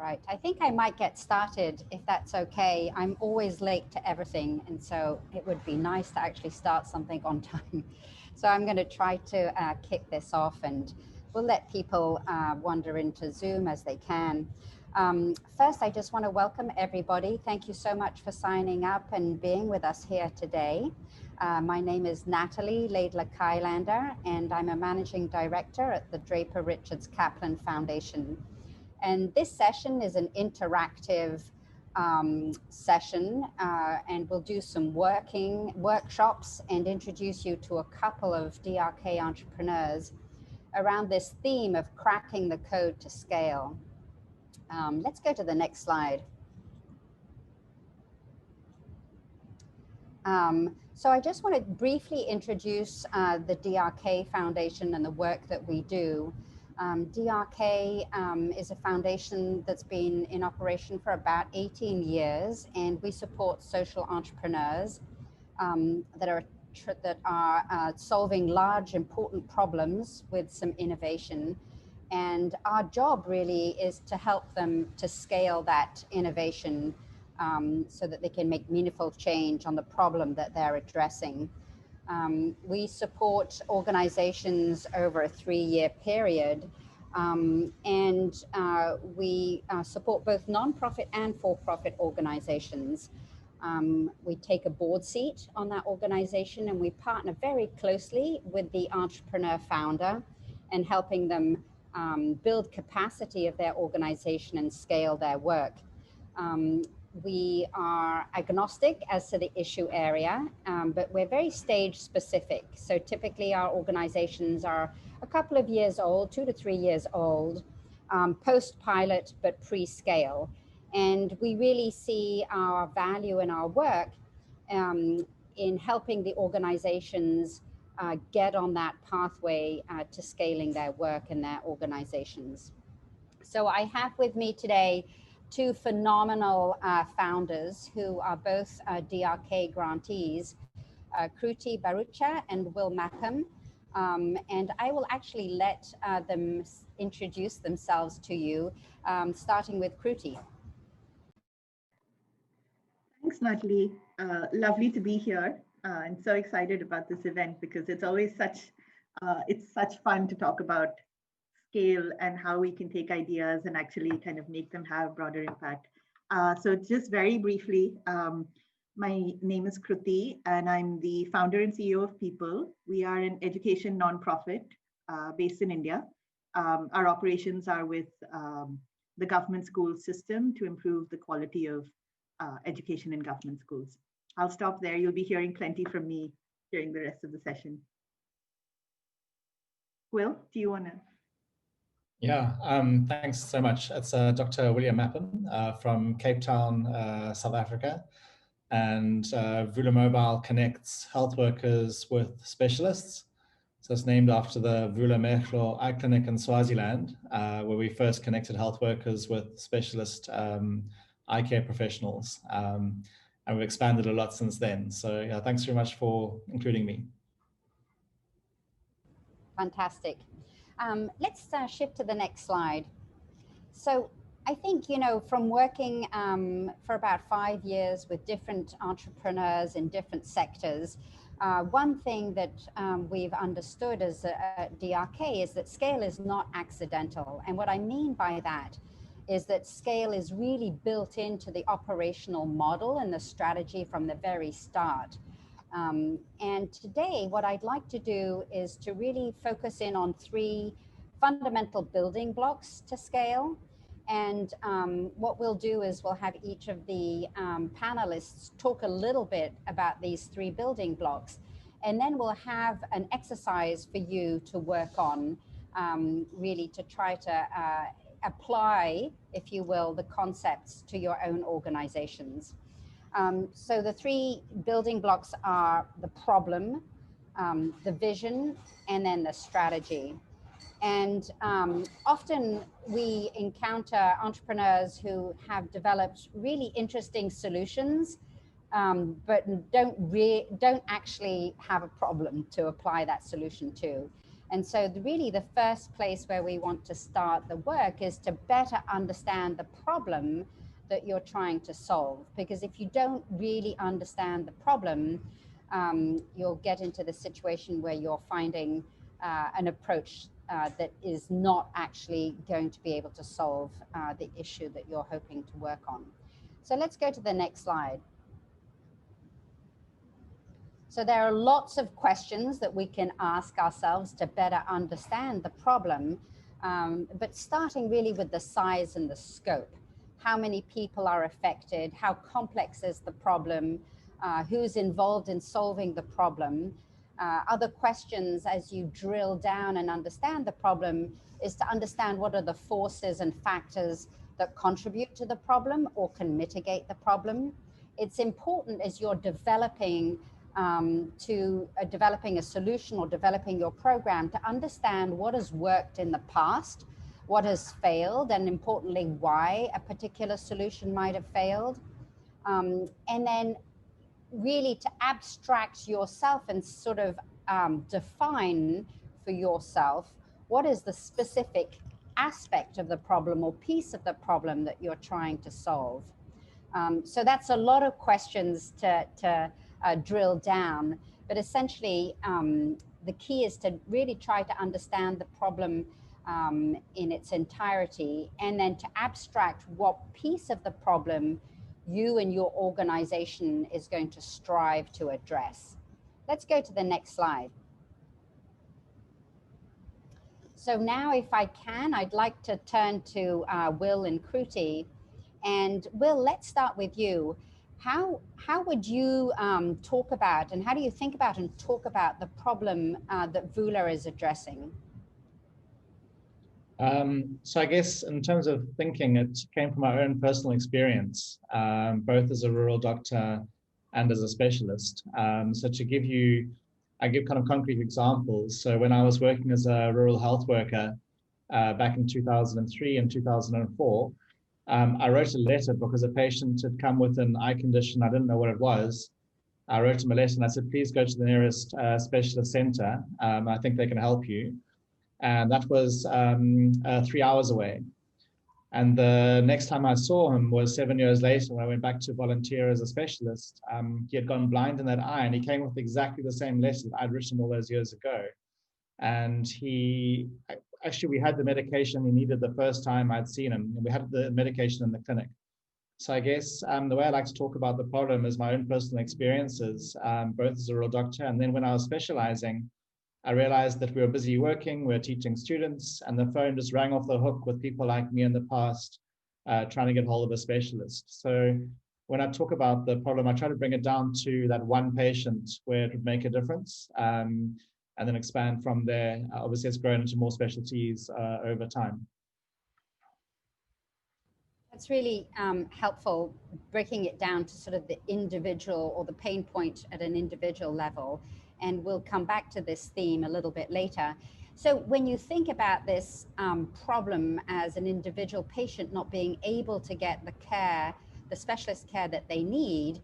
Right. I think I might get started if that's okay. I'm always late to everything, and so it would be nice to actually start something on time. So I'm going to try to kick this off, and we'll let people wander into Zoom as they can. First, I just want to welcome everybody. Thank you so much for signing up and being with us here today. My name is Natalie Laidler-Kylander, and I'm a managing director at the Draper Richards Kaplan Foundation. And this session is an interactive session, and we'll do some workshops and introduce you to a couple of DRK entrepreneurs around this theme of cracking the code to scale. Let's go to the next slide. So I just want to briefly introduce the DRK Foundation and the work that we do. DRK is a foundation that's been in operation for about 18 years, and we support social entrepreneurs that are solving large, important problems with some innovation. And our job really is to help them to scale that innovation so that they can make meaningful change on the problem that they're addressing. We support organizations over a 3-year period, and we support both nonprofit and for-profit organizations. We take a board seat on that organization, and we partner very closely with the entrepreneur founder and helping them build capacity of their organization and scale their work. We are agnostic as to the issue area, but we're very stage specific. So typically our organizations are a couple of years old, 2 to 3 years old, post-pilot, but pre-scale. And we really see our value in our work in helping the organizations get on that pathway to scaling their work and their organizations. So I have with me today 2 phenomenal founders who are both DRK grantees, Kruti Barucha and Will Mackham. And I will actually let them introduce themselves to you, starting with Kruti. Thanks, Natalie. Lovely to be here. I'm so excited about this event because it's always such fun to talk about scale and how we can take ideas and actually kind of make them have broader impact. So just very briefly, my name is Kruti and I'm the founder and CEO of Peepul. We are an education nonprofit based in India. Our operations are with the government school system to improve the quality of education in government schools. I'll stop there. You'll be hearing plenty from me during the rest of the session. Will, do you want to? Yeah, thanks so much. It's Dr. William Mappen from Cape Town, South Africa. And Vula Mobile connects health workers with specialists. So it's named after the Vula Mobile eye clinic in Swaziland, where we first connected health workers with specialist eye care professionals. And we've expanded a lot since then. So yeah, thanks very much for including me. Fantastic. Let's shift to the next slide. So I think, you know, from working for about 5 years with different entrepreneurs in different sectors, one thing that we've understood as a DRK is that scale is not accidental. And what I mean by that is that scale is really built into the operational model and the strategy from the very start. And today, what I'd like to do is to really focus in on 3 fundamental building blocks to scale. And what we'll do is we'll have each of the panelists talk a little bit about these 3 building blocks. And then we'll have an exercise for you to work on, really to try to apply, if you will, the concepts to your own organizations. So the 3 building blocks are the problem, the vision, and then the strategy. And often we encounter entrepreneurs who have developed really interesting solutions, but don't actually have a problem to apply that solution to. And so really the first place where we want to start the work is to better understand the problem that you're trying to solve. Because if you don't really understand the problem, you'll get into the situation where you're finding an approach that is not actually going to be able to solve the issue that you're hoping to work on. So let's go to the next slide. So there are lots of questions that we can ask ourselves to better understand the problem, but starting really with the size and the scope. How many people are affected? How complex is the problem? Who's involved in solving the problem? Other questions as you drill down and understand the problem is to understand what are the forces and factors that contribute to the problem or can mitigate the problem. It's important as you're developing developing a solution or developing your program to understand what has worked in the past, what has failed, and importantly, why a particular solution might have failed. And then really to abstract yourself and sort of define for yourself what is the specific aspect of the problem or piece of the problem that you're trying to solve. So that's a lot of questions to drill down, but essentially the key is to really try to understand the problem in its entirety, and then to abstract what piece of the problem you and your organization is going to strive to address. Let's go to the next slide. So now, if I can, I'd like to turn to Will and Kruti. And Will, let's start with you. How would you talk about, and how do you think about and talk about the problem that Vula is addressing? So I guess in terms of thinking, it came from my own personal experience, both as a rural doctor and as a specialist. So to give you, I give kind of concrete examples. So when I was working as a rural health worker back in 2003 and 2004, I wrote a letter because a patient had come with an eye condition. I didn't know what it was. I wrote him a letter and I said, please go to the nearest specialist center. I think they can help you. And that was 3 hours away. And the next time I saw him was 7 years later when I went back to volunteer as a specialist. He had gone blind in that eye and he came with exactly the same letter that I'd written all those years ago. And we had the medication he needed the first time I'd seen him, and we had the medication in the clinic. So I guess the way I like to talk about the problem is my own personal experiences, both as a rural doctor, and then when I was specializing, I realized that we were busy working, we were teaching students, and the phone just rang off the hook with people like me in the past trying to get hold of a specialist. So when I talk about the problem, I try to bring it down to that one patient where it would make a difference, and then expand from there. Obviously, it's grown into more specialties over time. That's really helpful, breaking it down to sort of the individual or the pain point at an individual level. And we'll come back to this theme a little bit later. So when you think about this problem as an individual patient not being able to get the care, the specialist care that they need,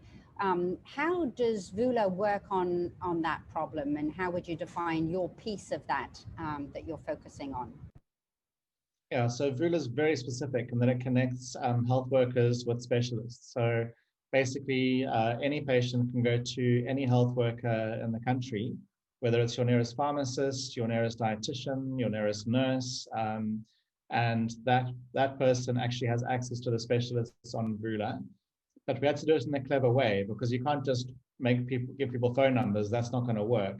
how does Vula work on that problem, and how would you define your piece of that that you're focusing on? Yeah, so Vula is very specific in that it connects health workers with specialists. So basically, any patient can go to any health worker in the country, whether it's your nearest pharmacist, your nearest dietitian, your nearest nurse, and that person actually has access to the specialists on Vula. But we had to do it in a clever way, because you can't just give people phone numbers. That's not going to work.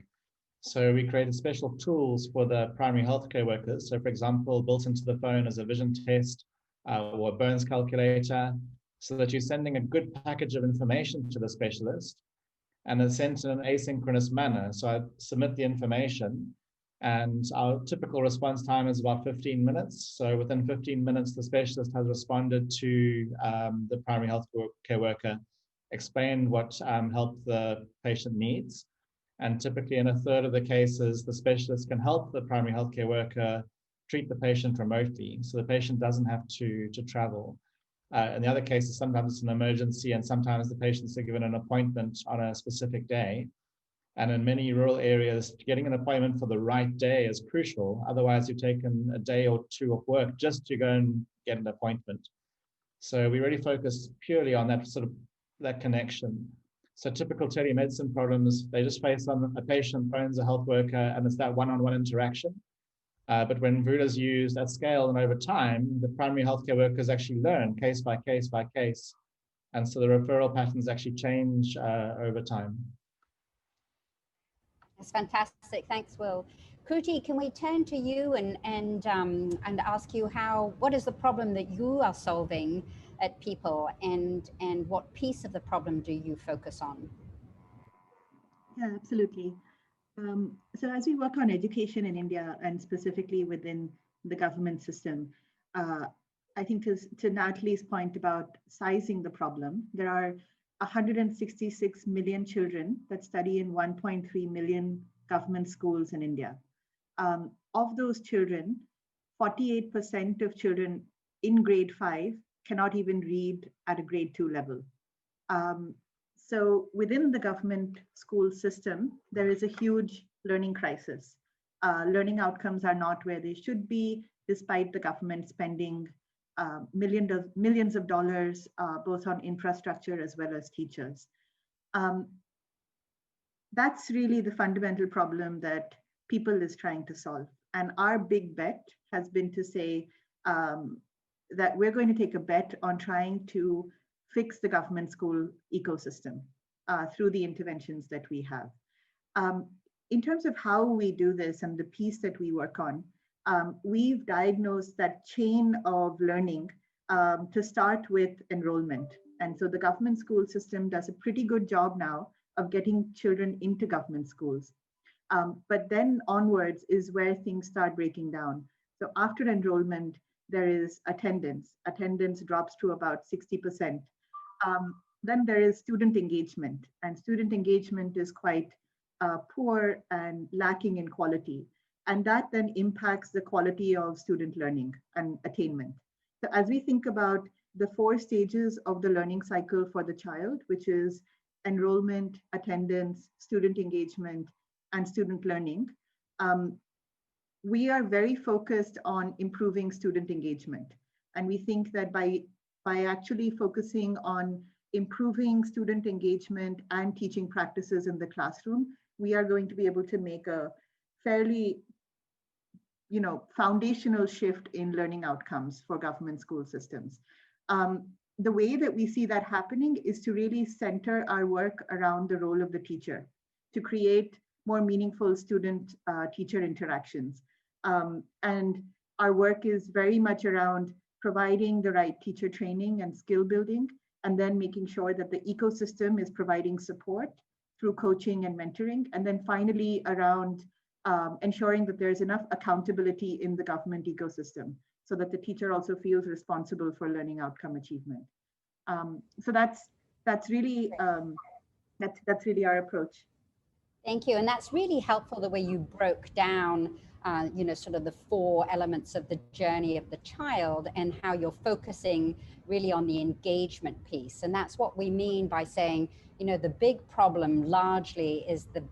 So we created special tools for the primary healthcare workers. So for example, built into the phone is a vision test or a Burns calculator, so that you're sending a good package of information to the specialist, and it's sent in an asynchronous manner. So I submit the information, and our typical response time is about 15 minutes. So within 15 minutes, the specialist has responded to the primary health care worker, explained what help the patient needs. And typically in a third of the cases, the specialist can help the primary healthcare worker treat the patient remotely. So the patient doesn't have to travel. In the other cases, sometimes it's an emergency, and sometimes the patients are given an appointment on a specific day. And in many rural areas, getting an appointment for the right day is crucial. Otherwise, you've taken a day or two off work just to go and get an appointment. So we really focus purely on that sort of that connection. So typical telemedicine problems, they just face on a patient phones a health worker, and it's that one-on-one interaction. But when Vula is used at scale and over time, the primary healthcare workers actually learn case by case by case. And so the referral patterns actually change over time. That's fantastic. Thanks, Will. Kruti, can we turn to you and ask you what is the problem that you are solving at Peepul, and what piece of the problem do you focus on? Yeah, absolutely. So as we work on education in India, and specifically within the government system, I think to Natalie's point about sizing the problem, there are 166 million children that study in 1.3 million government schools in India. Of those children, 48% of children in grade 5 cannot even read at a grade 2 level. So within the government school system, there is a huge learning crisis. Learning outcomes are not where they should be, despite the government spending millions of dollars, both on infrastructure as well as teachers. That's really the fundamental problem that Peepul is trying to solve. And our big bet has been to say that we're going to take a bet on trying to fix the government school ecosystem through the interventions that we have. In terms of how we do this and the piece that we work on, we've diagnosed that chain of learning to start with enrollment. And so the government school system does a pretty good job now of getting children into government schools. But then onwards is where things start breaking down. So after enrollment, there is attendance. Attendance drops to about 60%. Then there is student engagement, and student engagement is quite poor and lacking in quality. And that then impacts the quality of student learning and attainment. So as we think about the 4 stages of the learning cycle for the child, which is enrollment, attendance, student engagement, and student learning, we are very focused on improving student engagement. And we think that by actually focusing on improving student engagement and teaching practices in the classroom, we are going to be able to make a fairly foundational shift in learning outcomes for government school systems. The way that we see that happening is to really center our work around the role of the teacher, to create more meaningful student-teacher interactions. And our work is very much around providing the right teacher training and skill building, and then making sure that the ecosystem is providing support through coaching and mentoring. And then finally around ensuring that there's enough accountability in the government ecosystem so that the teacher also feels responsible for learning outcome achievement. So that's really our approach. Thank you. And that's really helpful, the way you broke down sort of the 4 elements of the journey of the child, and how you're focusing really on the engagement piece. And that's what we mean by saying, the big problem largely is the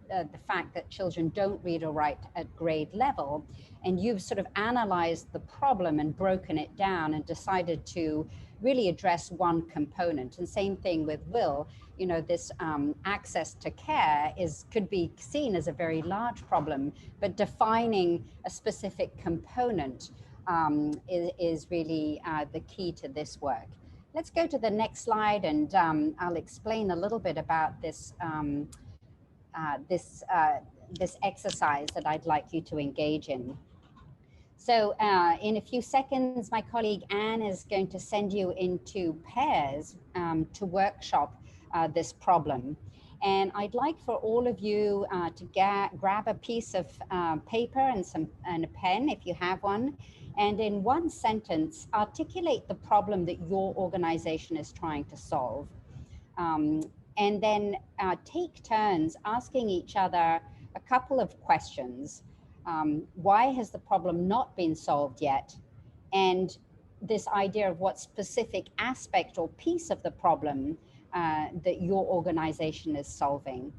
fact that children don't read or write at grade level. And you've sort of analyzed the problem and broken it down and decided to really address one component. And same thing with Will, this access to care could be seen as a very large problem, but defining a specific component is really the key to this work. Let's go to the next slide, and I'll explain a little bit about this this exercise that I'd like you to engage in. So in a few seconds, my colleague Anne is going to send you into pairs to workshop this problem. And I'd like for all of you to grab a piece of paper and a pen, if you have one, and in one sentence, articulate the problem that your organization is trying to solve. And then take turns asking each other a couple of questions. Why has the problem not been solved yet? And this idea of what specific aspect or piece of the problem that your organization is solving.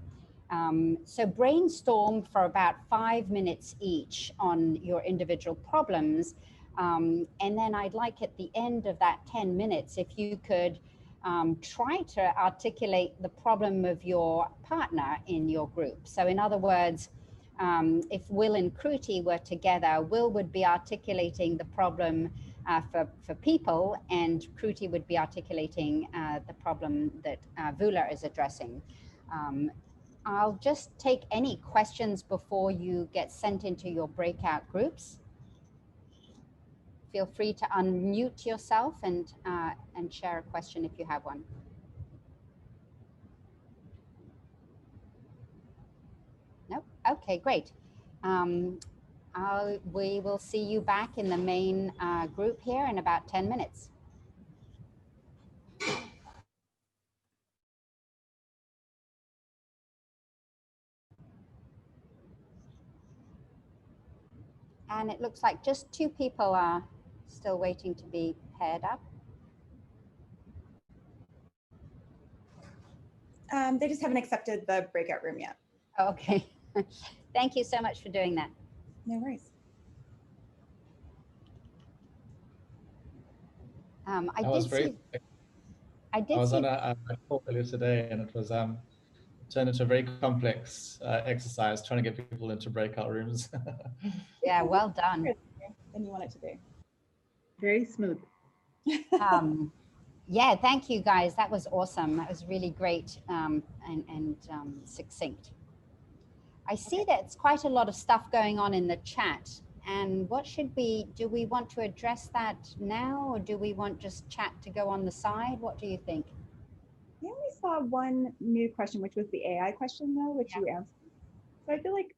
So brainstorm for about 5 minutes each on your individual problems. And then I'd like at the end of that 10 minutes, if you could try to articulate the problem of your partner in your group. So in other words, if Will and Kruti were together, Will would be articulating the problem for Peepul, and Kruti would be articulating the problem that Vula is addressing. I'll just take any questions before you get sent into your breakout groups. Feel free to unmute yourself and share a question if you have one. Nope. Okay, great. We will see you back in the main group here in about 10 minutes. And it looks like just 2 people are still waiting to be paired up. They just haven't accepted the breakout room yet. Oh, okay. Thank you so much for doing that. No worries. I was on a call earlier today, and it was turned into a very complex exercise trying to get people into breakout rooms. Yeah, well done. Than you want it to be. Very smooth. Yeah, thank you guys. That was awesome. That was really great and succinct. I see that it's quite a lot of stuff going on in the chat. And what should do we want to address that now, or do we want just chat to go on the side? What do you think? We only saw one new question, which was the AI question though, which you answered. So I feel like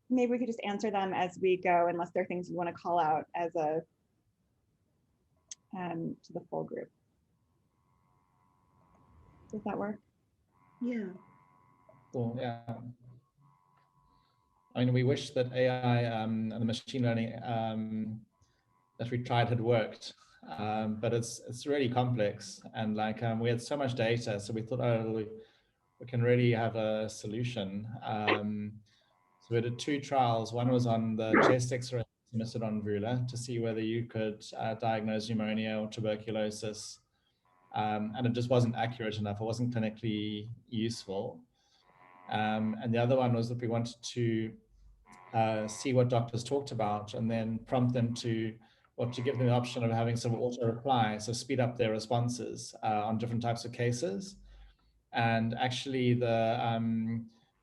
maybe we could just answer them as we go, unless there are things you want to call out as a to the full group. Does that work? Yeah. Cool. Yeah. I mean, we wish that AI and the machine learning that we tried had worked, but it's really complex, and like we had so much data, so we thought, oh, we can really have a solution. So we did 2 trials. One was on the chest X-ray submitted on Vula to see whether you could diagnose pneumonia or tuberculosis, and it just wasn't accurate enough. It wasn't clinically useful. And the other one was that we wanted to see what doctors talked about and then prompt them to give them the option of having some auto reply, so speed up their responses on different types of cases. And actually the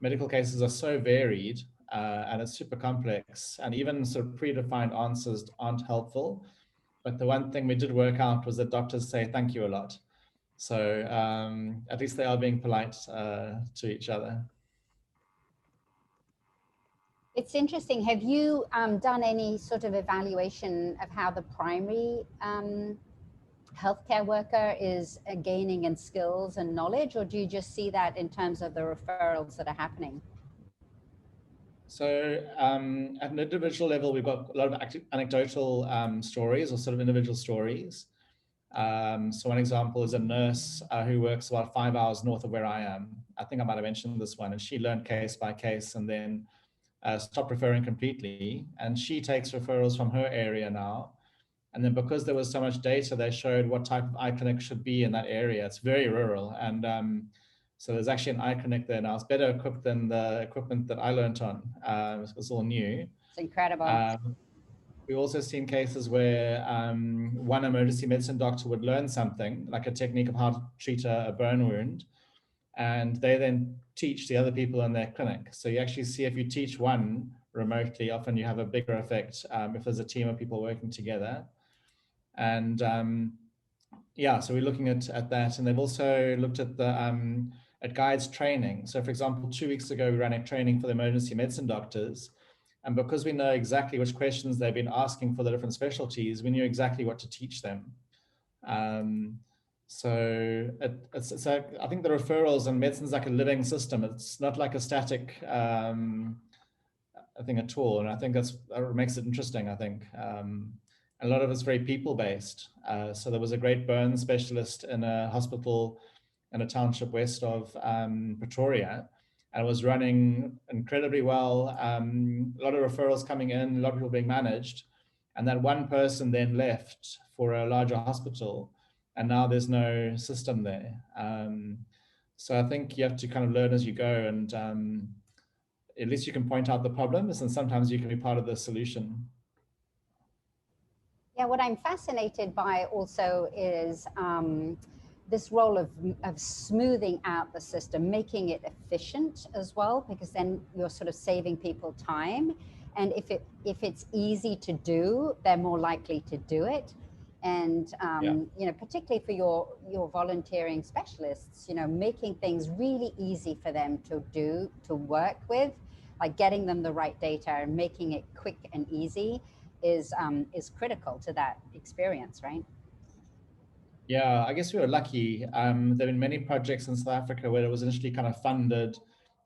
medical cases are so varied and it's super complex, and even sort of predefined answers aren't helpful. But the one thing we did work out was that doctors say thank you a lot. So at least they are being polite to each other. It's interesting. Have you done any sort of evaluation of how the primary healthcare worker is gaining in skills and knowledge, or do you just see that in terms of the referrals that are happening? So at an individual level, we've got a lot of anecdotal stories or sort of individual stories. So one example is a nurse who works about 5 hours north of where I am. I think I might have mentioned this one, and she learned case by case and then stopped referring completely. And she takes referrals from her area now. And then because there was so much data, they showed what type of eye clinic should be in that area. It's very rural. And so there's actually an eye clinic there now. It's better equipped than the equipment that I learned on. It's all new. It's incredible. We've also seen cases where one emergency medicine doctor would learn something, like a technique of how to treat a burn wound, and they then teach the other people in their clinic. So you actually see, if you teach one remotely, often you have a bigger effect if there's a team of people working together. And yeah, so we're looking at that. And they've also looked at the at guides training. So for example, 2 weeks ago, we ran a training for the emergency medicine doctors. And because we know exactly which questions they've been asking for the different specialties, we knew exactly what to teach them. So I think the referrals and medicine's like a living system. It's not like a static thing at all. And I think that makes it interesting, I think. A lot of it's very people-based. So there was a great burn specialist in a hospital in a township west of Pretoria. and it was running incredibly well. A lot of referrals coming in, a lot of people being managed. And that one person then left for a larger hospital, and now there's no system there. So I think you have to kind of learn as you go, and at least you can point out the problems, and sometimes you can be part of the solution. Yeah, what I'm fascinated by also is this role of smoothing out the system, making it efficient as well, because then you're sort of saving people time. And if it's easy to do, they're more likely to do it. And you know, particularly for your volunteering specialists, you know, making things really easy for them to do, to work with, like getting them the right data and making it quick and easy is critical to that experience, right? Yeah, I guess we were lucky. There have been many projects in South Africa where it was initially kind of funded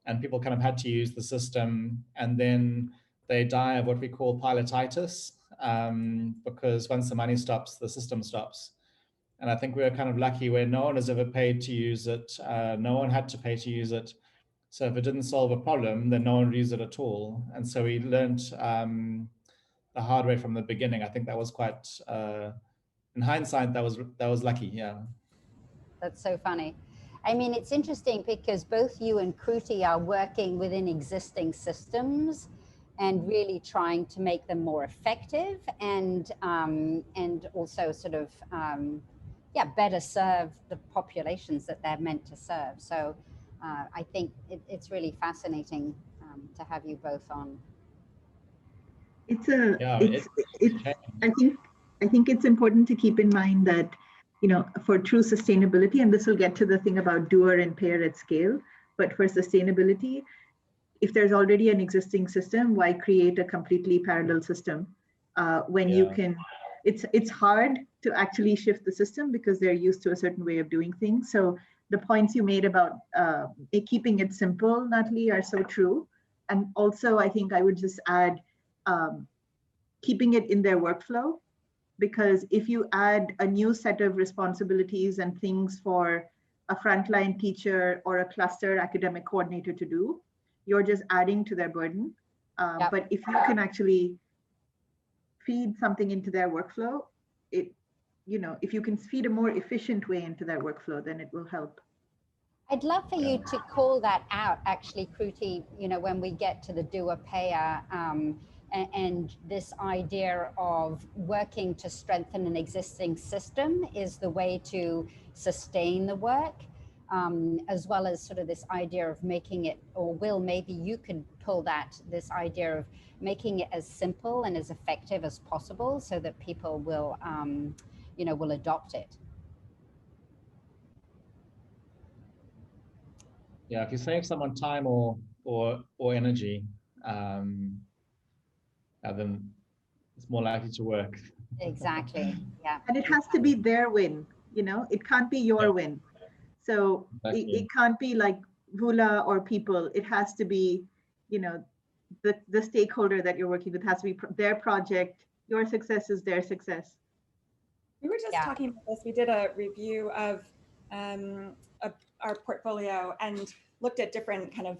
and people kind of had to use the system, and then they die of what we call pilotitis, because once the money stops, the system stops. And I think we were kind of lucky where no one has ever paid to use it. No one had to pay to use it. So if it didn't solve a problem, then no one would use it at all. And so we learned the hard way from the beginning. I think that was quite, in hindsight, that was lucky, yeah. That's so funny. I mean, it's interesting because both you and Kruti are working within existing systems and really trying to make them more effective and also sort of, yeah, better serve the populations that they're meant to serve. So I think it's really fascinating to have you both on. I think it's important to keep in mind that, you know, for true sustainability, and this will get to the thing about doer and pair at scale, but for sustainability, if there's already an existing system, why create a completely parallel system when you can, it's hard to actually shift the system because they're used to a certain way of doing things. So the points you made about keeping it simple, Natalie, are so true. And also, I think I would just add, keeping it in their workflow, because if you add a new set of responsibilities and things for a frontline teacher or a cluster academic coordinator to do, you're just adding to their burden. But if you can actually feed something into their workflow, you know, if you can feed a more efficient way into their workflow, then it will help. I'd love for you to call that out, actually, Kruti, you know, when we get to the doer payer and this idea of working to strengthen an existing system is the way to sustain the work, as well as sort of this idea of making it, or Will, maybe you could pull this idea of making it as simple and as effective as possible so that people will, you know, will adopt it. Yeah, if you save someone time or energy, then it's more likely to work. Exactly. Yeah. And it has to be their win. You know, it can't be your win. So it can't be like Vula or Peepul. It has to be, you know, the stakeholder that you're working with has to be their project. Your success is their success. We were just talking about this. We did a review of our portfolio and looked at different kind of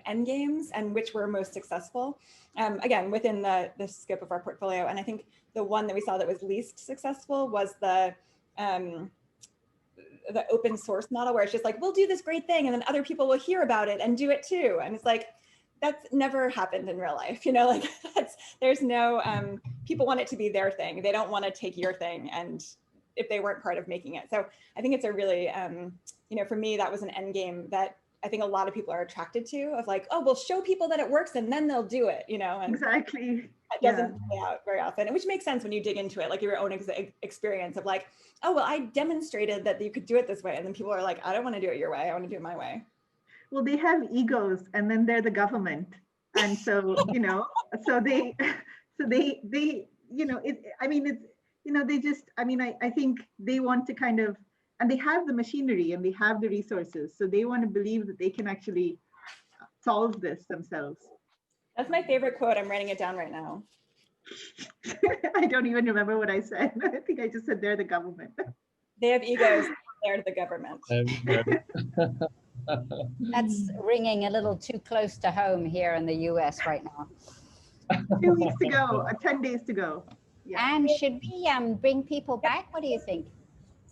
end games and which were most successful, again, within the scope of our portfolio. And I think the one that we saw that was least successful was the open source model, where it's just like, we'll do this great thing and then other people will hear about it and do it too. And it's like, that's never happened in real life, you know, like there's no, people want it to be their thing. They don't want to take your thing and if they weren't part of making it. So I think it's a really, you know, for me, that was an end game that I think a lot of people are attracted to, of like, oh, we'll show people that it works and then they'll do it, you know. And exactly. It doesn't play out very often, which makes sense when you dig into it, like your own experience of like, oh, well, I demonstrated that you could do it this way. And then people are like, I don't want to do it your way. I want to do it my way. Well, they have egos and then they're the government. And so, you know, so they, you know, I mean, it's, you know, they just, I mean, I think they want to kind of, and they have the machinery and they have the resources. So they want to believe that they can actually solve this themselves. That's my favorite quote. I'm writing it down right now. I don't even remember what I said. I think I just said they're the government. They have egos. They're the government. That's ringing a little too close to home here in the US right now. 2 weeks to go, 10 days to go. Yeah. And should we bring people back? What do you think?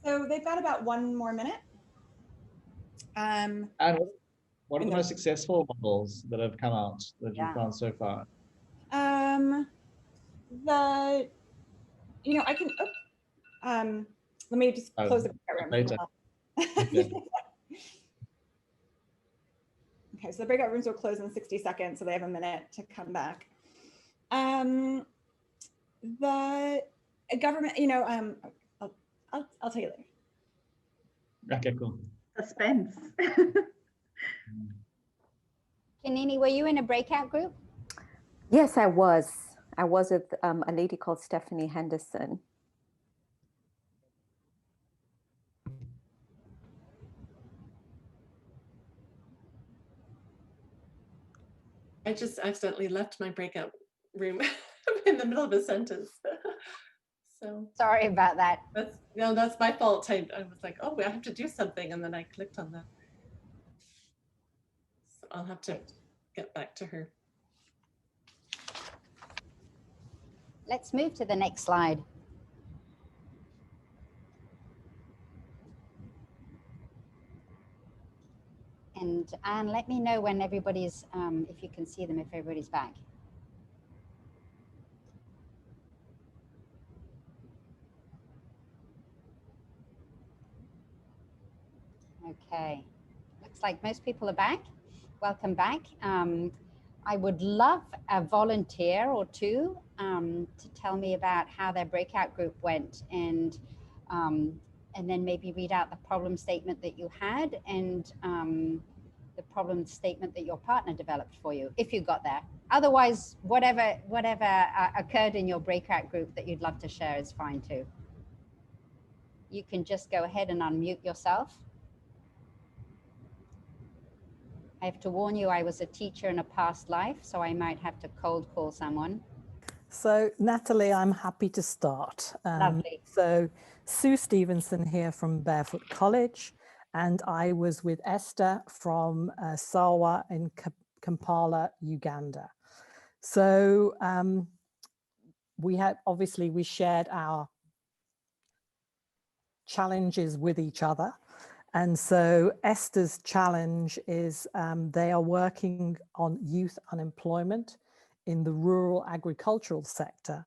So they've got about 1 more minute. And what are the most successful models that have come out that you've found so far? I can, let me just close the breakout room. Later. Okay. Okay, so the breakout rooms will close in 60 seconds, so they have a minute to come back. The government, I'll tell you later. Okay, cool. Suspense. Kanini, were you in a breakout group? Yes, I was. I was with a lady called Stephanie Henderson. I just accidentally left my breakout room in the middle of a sentence. So sorry about that. That's my fault. I was like, oh, I have to do something, and then I clicked on that. So I'll have to get back to her. Let's move to the next slide. And Anne, let me know when everybody's, if you can see them, if everybody's back. Okay, looks like most people are back. Welcome back. I would love a volunteer or two to tell me about how their breakout group went, and then maybe read out the problem statement that you had and the problem statement that your partner developed for you, if you got there. Otherwise, whatever occurred in your breakout group that you'd love to share is fine too. You can just go ahead and unmute yourself. I have to warn you, I was a teacher in a past life, so I might have to cold call someone. So Natalie, I'm happy to start. Lovely. So Sue Stevenson here from Barefoot College, and I was with Esther from Sawa in Kampala, Uganda. So we shared our challenges with each other. And so Esther's challenge is they are working on youth unemployment in the rural agricultural sector.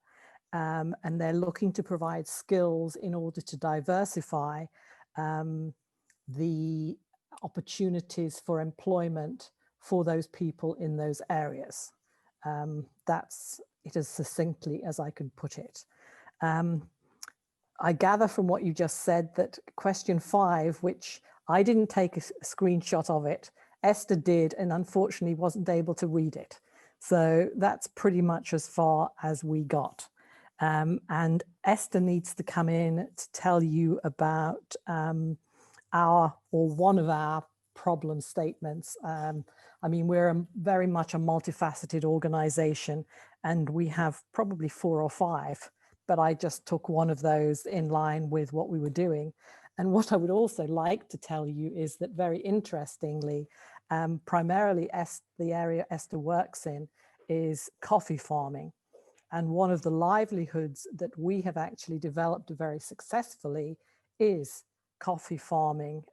And they're looking to provide skills in order to diversify the opportunities for employment for those people in those areas. That's it as succinctly as I could put it. I gather from what you just said that question 5, which I didn't take a screenshot of it, Esther did, and unfortunately wasn't able to read it. So that's pretty much as far as we got. And Esther needs to come in to tell you about one of our problem statements. I mean, we're very much a multifaceted organization, and we have probably 4 or 5. But I just took one of those in line with what we were doing. And what I would also like to tell you is that, very interestingly, primarily the area Esther works in is coffee farming. And one of the livelihoods that we have actually developed very successfully is coffee farming,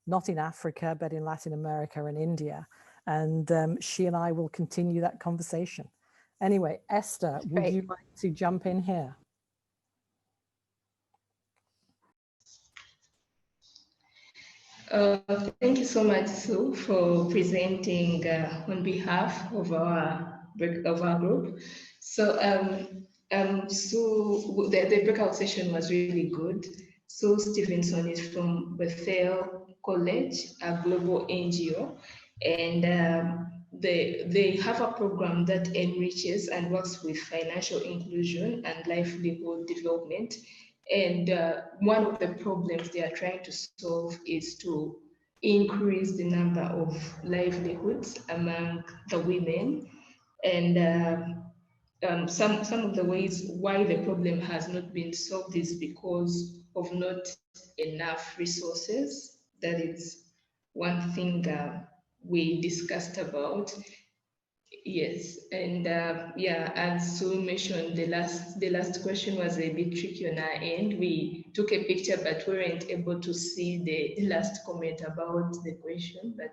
not in Africa, but in Latin America and India. And she and I will continue that conversation. Anyway, Esther, would you like to jump in here? Thank you so much, Sue, for presenting on behalf of our group. So, Sue, the breakout session was really good. Sue Stevenson is from Bethel College, a global NGO, and they have a program that enriches and works with financial inclusion and livelihood development. And one of the problems they are trying to solve is to increase the number of livelihoods among the women. And some of the ways why the problem has not been solved is because of not enough resources. That is one thing we discussed about. Yes, and yeah, as Sue mentioned, the last question was a bit tricky on our end. We took a picture, but we weren't able to see the last comment about the question. But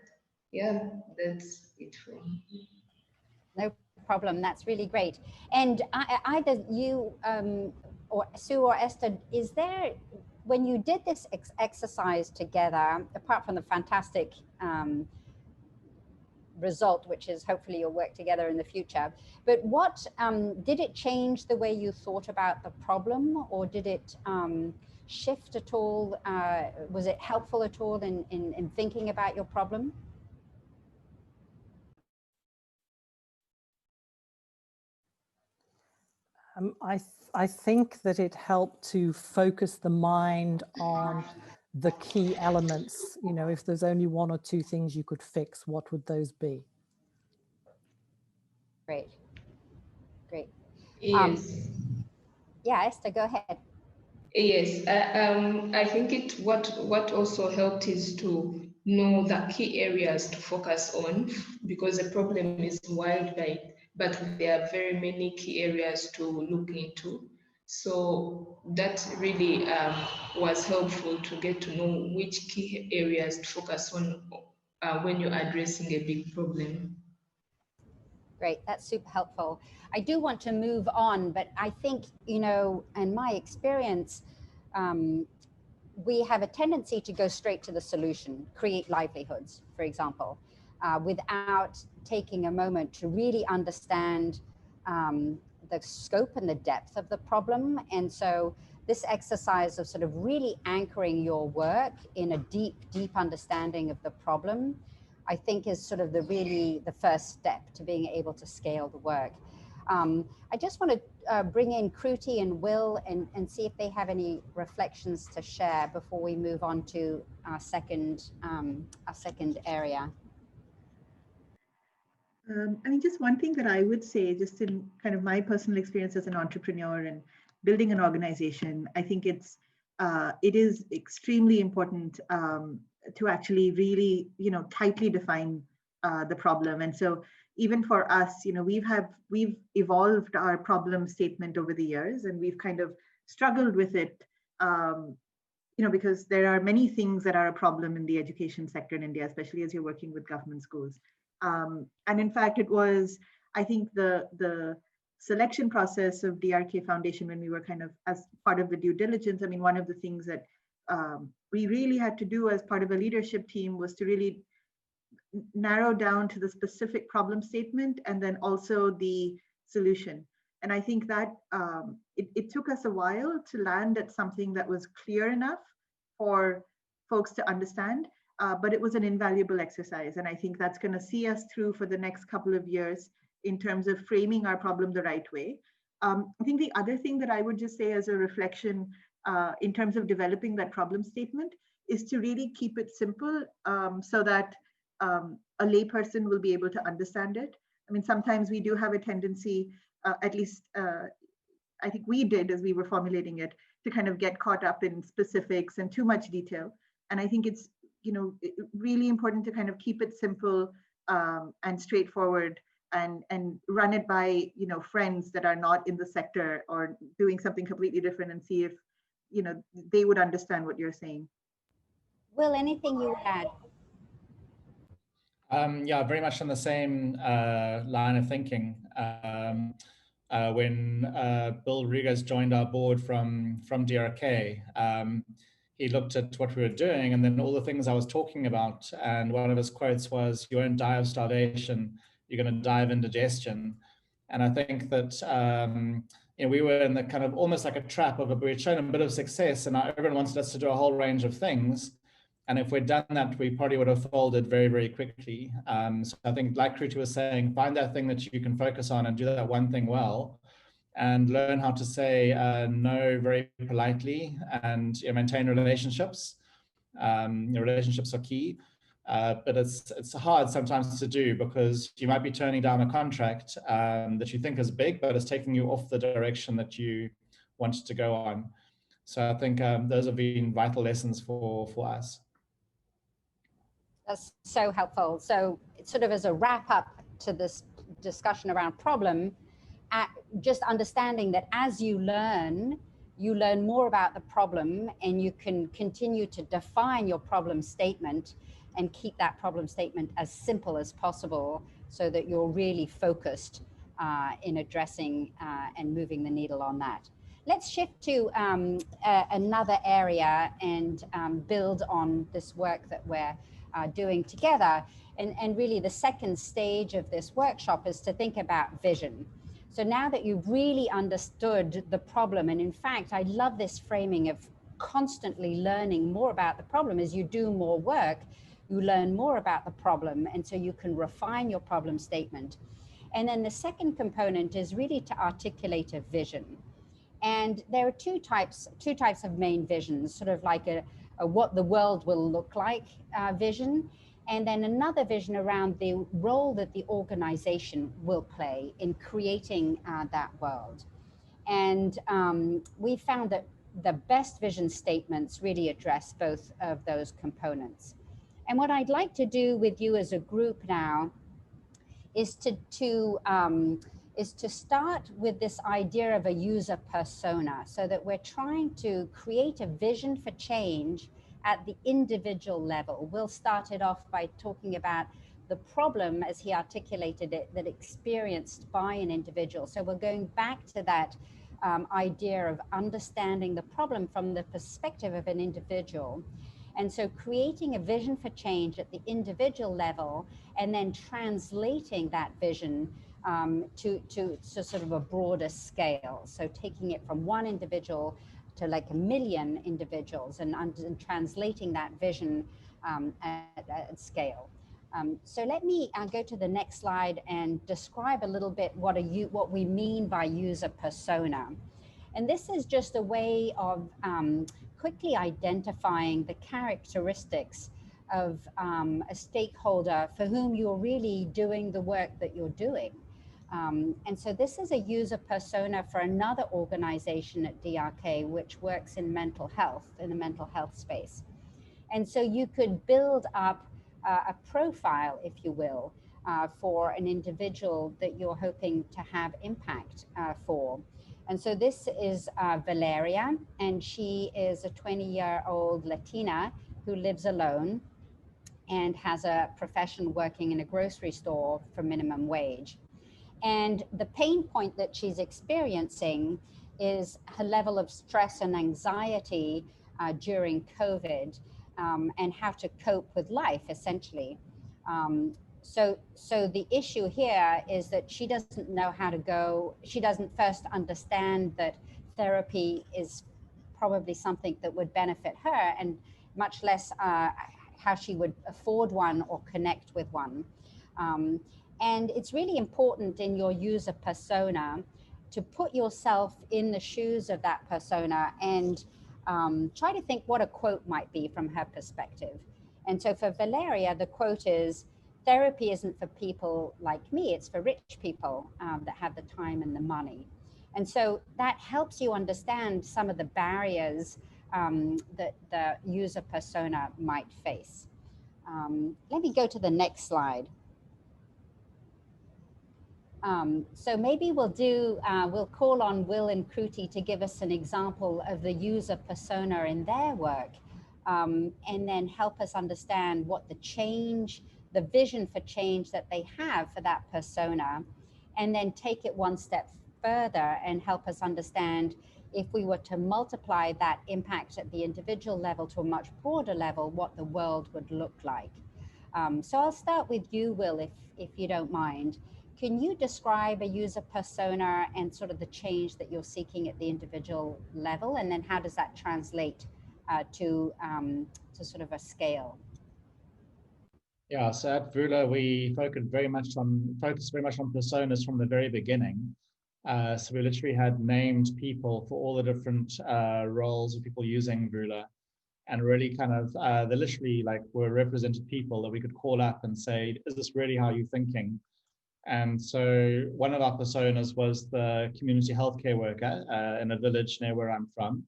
yeah, that's it for me. No problem. That's really great. And either you or Sue or Esther, is there, when you did this exercise together, apart from the fantastic result, which is hopefully you'll work together in the future, but what did it change the way you thought about the problem, or did it shift at all? Was it helpful at all in thinking about your problem? I think that it helped to focus the mind on the key elements. You know, if there's only one or two things you could fix, what would those be? Great, great. Yes. Yeah, Esther, go ahead. Yes, I think what also helped is to know the key areas to focus on, because the problem is wide, but there are very many key areas to look into. So that really was helpful to get to know which key areas to focus on when you're addressing a big problem. Great, that's super helpful. I do want to move on, but I think, you know, in my experience, we have a tendency to go straight to the solution, create livelihoods, for example, without taking a moment to really understand the scope and the depth of the problem. And so this exercise of sort of really anchoring your work in a deep, deep understanding of the problem, I think is sort of the first step to being able to scale the work. I just want to bring in Kruti and Will and see if they have any reflections to share before we move on to our second area. I mean, just one thing that I would say, just in kind of my personal experience as an entrepreneur and building an organization, I think it is extremely important to actually really, you know, tightly define the problem. And so even for us, you know, we've evolved our problem statement over the years, and we've kind of struggled with it, you know, because there are many things that are a problem in the education sector in India, especially as you're working with government schools. And in fact, it was, I think, the selection process of DRK Foundation, when we were kind of as part of the due diligence, I mean, one of the things that we really had to do as part of a leadership team was to really narrow down to the specific problem statement and then also the solution. And I think that it took us a while to land at something that was clear enough for folks to understand, but it was an invaluable exercise. And I think that's going to see us through for the next couple of years in terms of framing our problem the right way. I think the other thing that I would just say as a reflection in terms of developing that problem statement is to really keep it simple so that a layperson will be able to understand it. I mean, sometimes we do have a tendency, at least I think we did as we were formulating it, to kind of get caught up in specifics and too much detail. And I think it's, you know, really important to kind of keep it simple and straightforward and run it by, you know, friends that are not in the sector or doing something completely different, and see if, you know, they would understand what you're saying. Will, anything you would add? Yeah, very much on the same line of thinking. When Bill Rodriguez joined our board from DRK, he looked at what we were doing and then all the things I was talking about. And one of his quotes was, "You won't die of starvation, you're going to die of indigestion." And I think that you know, we were in the kind of almost like a trap of we had shown a bit of success, and everyone wanted us to do a whole range of things. And if we'd done that, we probably would have folded very, very quickly. So I think, like Kruti was saying, find that thing that you can focus on and do that one thing well, and learn how to say no very politely, and maintain relationships. Relationships are key, but it's hard sometimes to do because you might be turning down a contract that you think is big, but it's taking you off the direction that you wanted to go on. So I think those have been vital lessons for us. That's so helpful. So it's sort of as a wrap up to this discussion around problem, just understanding that as you learn more about the problem, and you can continue to define your problem statement and keep that problem statement as simple as possible so that you're really focused in addressing and moving the needle on that. Let's shift to another area and build on this work that we're doing together. And really the second stage of this workshop is to think about vision. So now that you've really understood the problem, and in fact, I love this framing of constantly learning more about the problem. As you do more work, you learn more about the problem, and so you can refine your problem statement. And then the second component is really to articulate a vision. And there are two types of main visions, sort of like a what the world will look like vision, and then another vision around the role that the organization will play in creating that world. And we found that the best vision statements really address both of those components. And what I'd like to do with you as a group now is to start with this idea of a user persona, so that we're trying to create a vision for change at the individual level. We'll start it off by talking about the problem as he articulated it, that experienced by an individual. So we're going back to that idea of understanding the problem from the perspective of an individual. And so creating a vision for change at the individual level, and then translating that vision to sort of a broader scale. So taking it from one individual to like 1 million individuals, and translating that vision at scale. So let me go to the next slide and describe a little bit what we mean by user persona. And this is just a way of quickly identifying the characteristics of a stakeholder for whom you're really doing the work that you're doing. And so this is a user persona for another organization at DRK, which works in mental health, in the mental health space. And so you could build up a profile, if you will, for an individual that you're hoping to have impact for. And so this is Valeria, and she is a 20-year-old Latina who lives alone and has a profession working in a grocery store for minimum wage. And the pain point that she's experiencing is her level of stress and anxiety during COVID, and how to cope with life, essentially. So the issue here is that she doesn't know how to go. She doesn't first understand that therapy is probably something that would benefit her, and much less how she would afford one or connect with one. And it's really important in your user persona to put yourself in the shoes of that persona and try to think what a quote might be from her perspective. And so for Valeria, the quote is, "Therapy isn't for people like me, it's for rich people that have the time and the money." And so that helps you understand some of the barriers that the user persona might face. Let me go to the next slide. So maybe we'll call on Will and Kruti to give us an example of the user persona in their work, and then help us understand what the vision for change that they have for that persona, and then take it one step further and help us understand if we were to multiply that impact at the individual level to a much broader level, what the world would look like. So I'll start with you, Will, if you don't mind. Can you describe a user persona and sort of the change that you're seeking at the individual level, and then how does that translate to sort of a scale? Yeah, so at Vula, we focus very much on personas from the very beginning. So we literally had named people for all the different roles of people using Vula, and really kind of, they literally like were represented people that we could call up and say, is this really how you're thinking? And so one of our personas was the community healthcare worker in a village near where I'm from.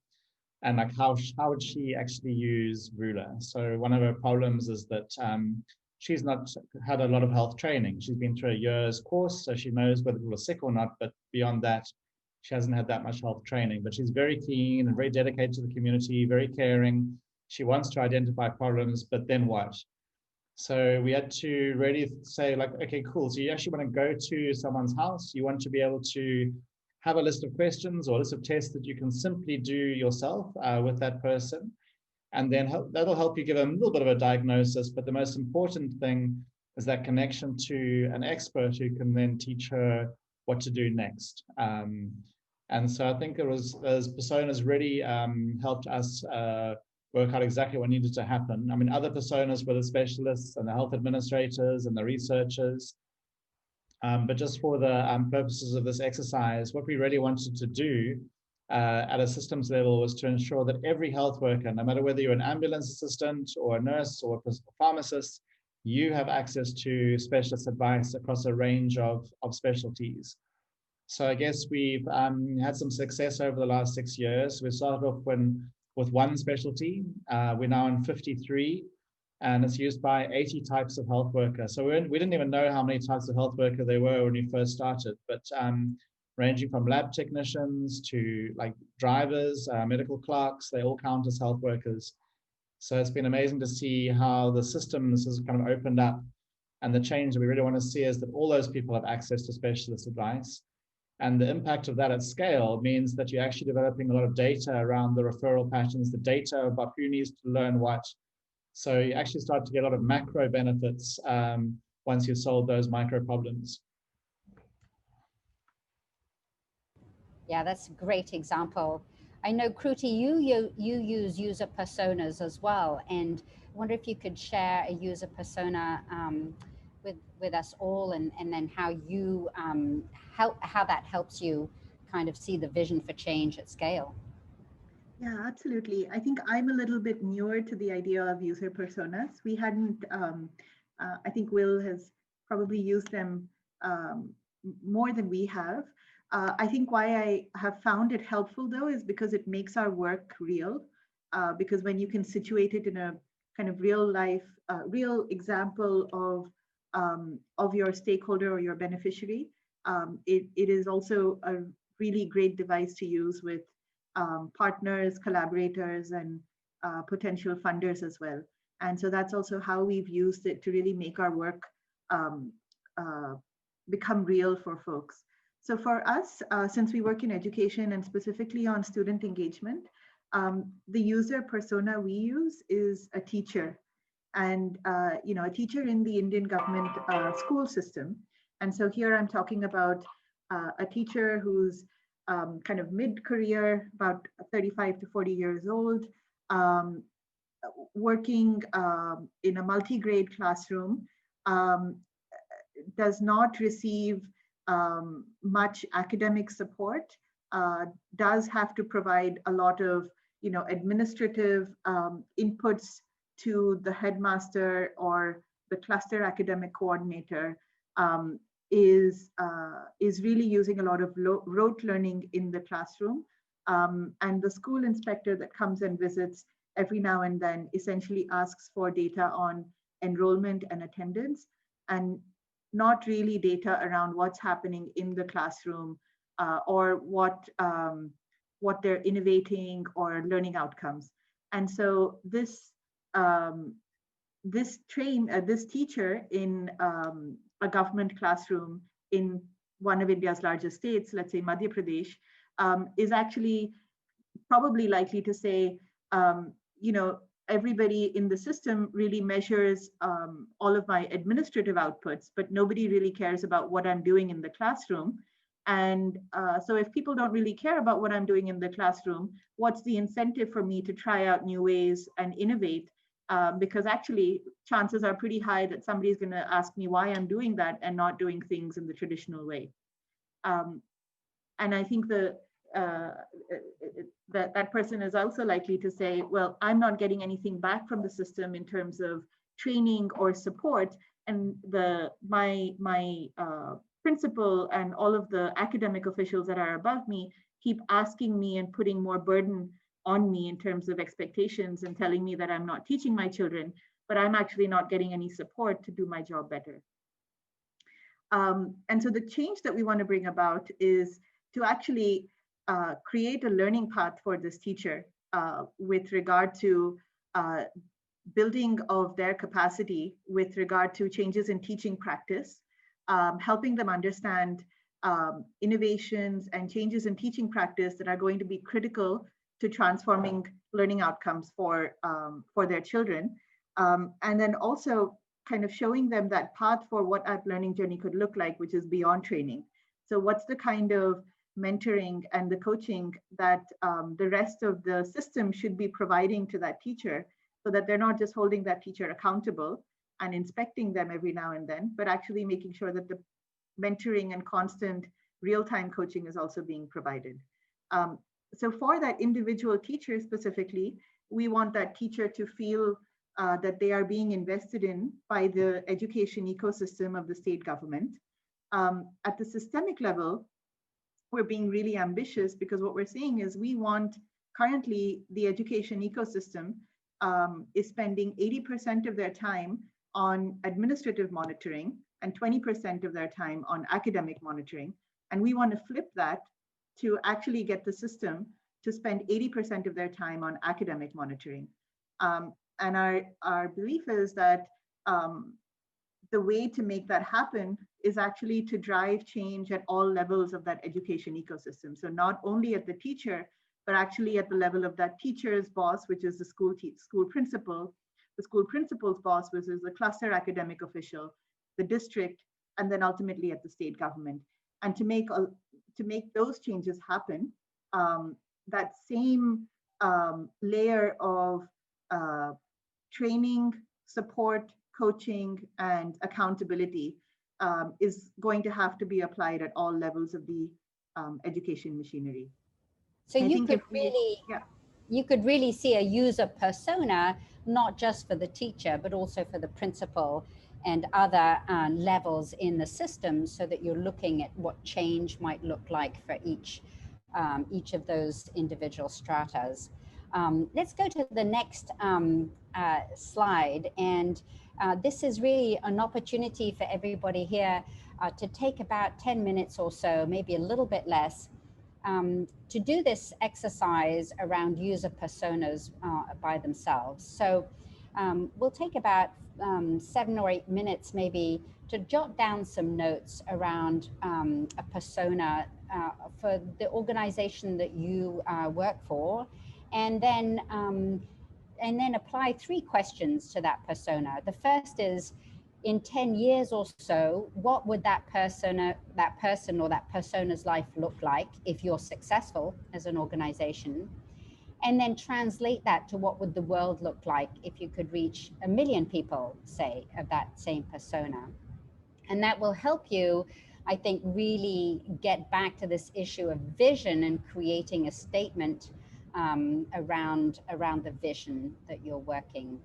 and like how would she actually use Vula. So one of her problems is that she's not had a lot of health training. She's been through a year's course, so she knows whether people are sick or not, but beyond that, she hasn't had that much health training. But she's very keen and very dedicated to the community, very caring. She wants to identify problems, but then what? So we had to really say, like, okay, cool. So you actually want to go to someone's house. You want to be able to have a list of questions or a list of tests that you can simply do yourself with that person. And then that'll help you give a little bit of a diagnosis. But the most important thing is that connection to an expert who can then teach her what to do next. And so I think those personas really helped us work out exactly what needed to happen. I mean, other personas were the specialists and the health administrators and the researchers. But just for the purposes of this exercise, what we really wanted to do at a systems level was to ensure that every health worker, no matter whether you're an ambulance assistant or a nurse or a pharmacist, you have access to specialist advice across a range of specialties. So I guess we've had some success over the last 6 years. We started off with one specialty. We're now in 53, and it's used by 80 types of health workers. So we didn't even know how many types of health worker there were when we first started, but ranging from lab technicians to like drivers, medical clerks, they all count as health workers. So it's been amazing to see how the systems has kind of opened up, and the change that we really want to see is that all those people have access to specialist advice. And the impact of that at scale means that you're actually developing a lot of data around the referral patterns, the data about who needs to learn what. So you actually start to get a lot of macro benefits once you've solved those micro problems. Yeah, that's a great example. I know, Kruti, you use user personas as well, and I wonder if you could share a user persona with us all, and then how you how that helps you kind of see the vision for change at scale. Yeah, absolutely. I think I'm a little bit newer to the idea of user personas. We hadn't, I think Will has probably used them more than we have. I think why I have found it helpful though is because it makes our work real. Because when you can situate it in a kind of real life, real example of your stakeholder or your beneficiary, it is also a really great device to use with partners, collaborators, and potential funders as well. And so that's also how we've used it to really make our work become real for folks. So for us, since we work in education and specifically on student engagement, the user persona we use is a teacher, and a teacher in the Indian government school system. And so here I'm talking about a teacher who's kind of mid-career, about 35 to 40 years old, working in a multi-grade classroom, does not receive much academic support, does have to provide a lot of administrative inputs to the headmaster or the cluster academic coordinator, is really using a lot of rote learning in the classroom. And the school inspector that comes and visits every now and then essentially asks for data on enrollment and attendance, and not really data around what's happening in the classroom or what they're innovating or learning outcomes. And so this teacher in a government classroom in one of India's largest states, let's say Madhya Pradesh, is actually probably likely to say, everybody in the system really measures all of my administrative outputs, but nobody really cares about what I'm doing in the classroom. And so if people don't really care about what I'm doing in the classroom, what's the incentive for me to try out new ways and innovate? Because actually chances are pretty high that somebody's going to ask me why I'm doing that and not doing things in the traditional way. And I think that person is also likely to say, well, I'm not getting anything back from the system in terms of training or support, and my principal and all of the academic officials that are above me keep asking me and putting more burden on me in terms of expectations and telling me that I'm not teaching my children, but I'm actually not getting any support to do my job better. And so the change that we want to bring about is to actually create a learning path for this teacher with regard to building of their capacity with regard to changes in teaching practice, helping them understand innovations and changes in teaching practice that are going to be critical to transforming learning outcomes for their children. And then also kind of showing them that path for what that learning journey could look like, which is beyond training. So what's the kind of mentoring and the coaching that the rest of the system should be providing to that teacher, so that they're not just holding that teacher accountable and inspecting them every now and then, but actually making sure that the mentoring and constant real-time coaching is also being provided. So for that individual teacher specifically, we want that teacher to feel that they are being invested in by the education ecosystem of the state government. At the systemic level, we're being really ambitious, because what we're seeing is we want, currently the education ecosystem is spending 80% of their time on administrative monitoring and 20% of their time on academic monitoring. And we want to flip that to actually get the system to spend 80% of their time on academic monitoring. And our belief is that the way to make that happen is actually to drive change at all levels of that education ecosystem. So not only at the teacher, but actually at the level of that teacher's boss, which is the school principal, the school principal's boss, which is the cluster academic official, the district, and then ultimately at the state government. And to make those changes happen, that same layer of training, support, coaching, and accountability is going to have to be applied at all levels of the education machinery. So you could really see a user persona, not just for the teacher, but also for the principal and other levels in the system, so that you're looking at what change might look like for each of those individual stratas. Let's go to the next slide. And this is really an opportunity for everybody here to take about 10 minutes or so, maybe a little bit less, to do this exercise around user personas by themselves. So we'll take about 7 or 8 minutes maybe to jot down some notes around a persona for the organization that you work for, and then apply 3 questions to that persona. The first is, in 10 years or so, what would that person or that persona's life look like if you're successful as an organization? And then translate that to what would the world look like if you could reach 1 million people, say, of that same persona. And that will help you, I think, really get back to this issue of vision and creating a statement around the vision that you're working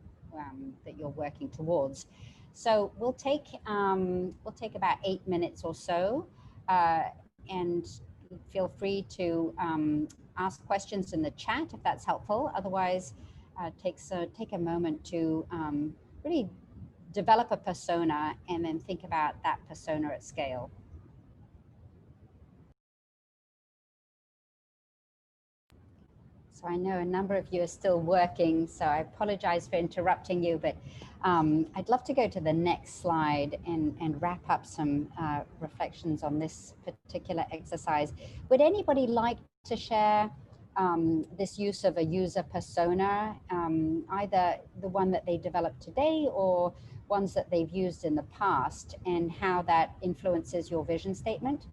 towards. So we'll take about 8 minutes or so, and feel free to ask questions in the chat if that's helpful. Otherwise, take a moment to really develop a persona and then think about that persona at scale. So I know a number of you are still working, so I apologize for interrupting you, but I'd love to go to the next slide and wrap up some reflections on this particular exercise. Would anybody like to share this use of a user persona, either the one that they developed today or ones that they've used in the past, and how that influences your vision statement?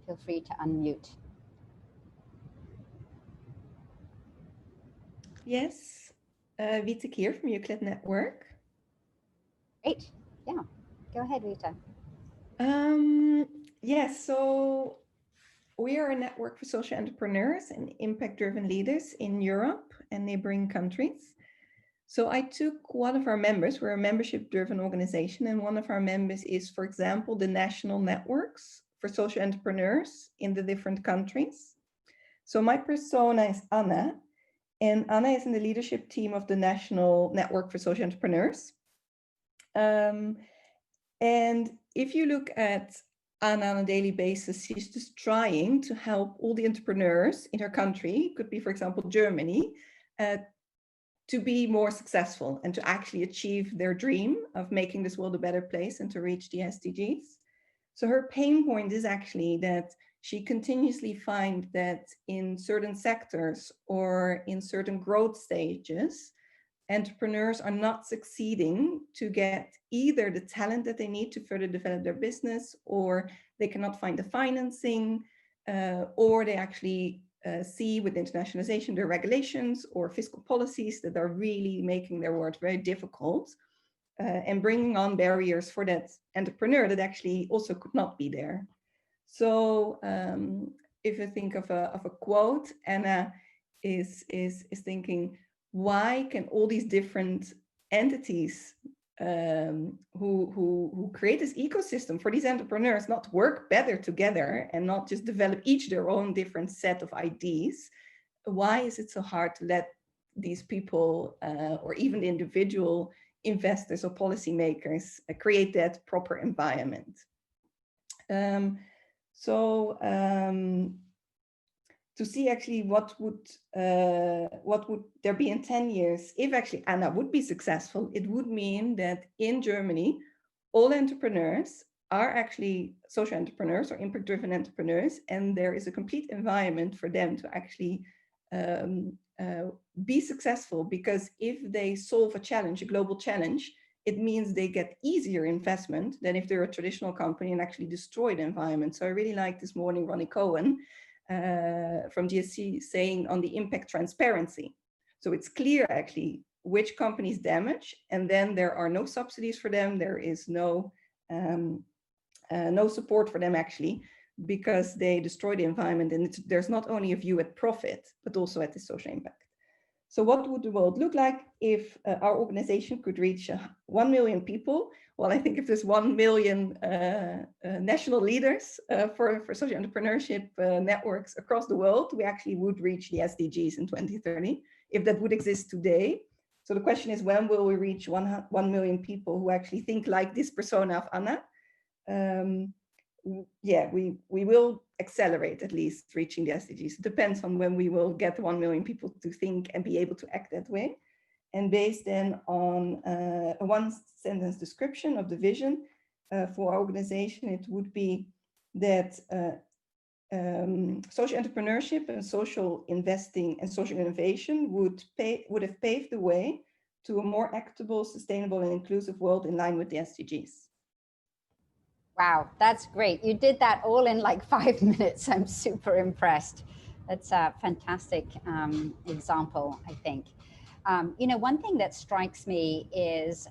Feel free to unmute. Yes, Vita here from Euclid Network. Great, yeah, go ahead, Vita. Yes, so we are a network for social entrepreneurs and impact-driven leaders in Europe and neighboring countries. So I took one of our members, we're a membership-driven organization, and one of our members is, for example, the national networks for social entrepreneurs in the different countries. So my persona is Anna, and Anna is in the leadership team of the National Network for Social Entrepreneurs. And if you look at Anna on a daily basis, she's just trying to help all the entrepreneurs in her country, could be, for example, Germany, to be more successful and to actually achieve their dream of making this world a better place and to reach the SDGs. So her pain point is actually that she continuously finds that in certain sectors or in certain growth stages, entrepreneurs are not succeeding to get either the talent that they need to further develop their business, or they cannot find the financing, or they actually see with internationalization, the regulations or fiscal policies that are really making their work very difficult and bringing on barriers for that entrepreneur that actually also could not be there. So if you think of a quote, Anna is thinking, why can all these different entities who create this ecosystem for these entrepreneurs not work better together and not just develop each their own different set of ideas? Why is it so hard to let these people or even the individual investors or policymakers create that proper environment? To see actually what would there be in 10 years if actually Anna would be successful, it would mean that in Germany, all entrepreneurs are actually social entrepreneurs or impact-driven entrepreneurs, and there is a complete environment for them to actually be successful, because if they solve a challenge, a global challenge, it means they get easier investment than if they're a traditional company and actually destroy the environment. So I really like this morning Ronnie Cohen from GSC saying on the impact transparency. So it's clear actually which companies damage, and then there are no subsidies for them. There is no support for them actually, because they destroy the environment, and there's not only a view at profit, but also at the social impact. So what would the world look like if our organization could reach 1 million people? Well, I think if there's 1 million national leaders for social entrepreneurship networks across the world, we actually would reach the SDGs in 2030, if that would exist today. So the question is, when will we reach 1 million people who actually think like this persona of Anna? Yeah, we will accelerate at least reaching the SDGs. It depends on when we will get 1 million people to think and be able to act that way. And based then on a one-sentence description of the vision for our organization, it would be that social entrepreneurship and social investing and social innovation would have paved the way to a more equitable, sustainable, and inclusive world in line with the SDGs. Wow, that's great. You did that all in like 5 minutes. I'm super impressed. That's a fantastic example, I think. You know, one thing that strikes me is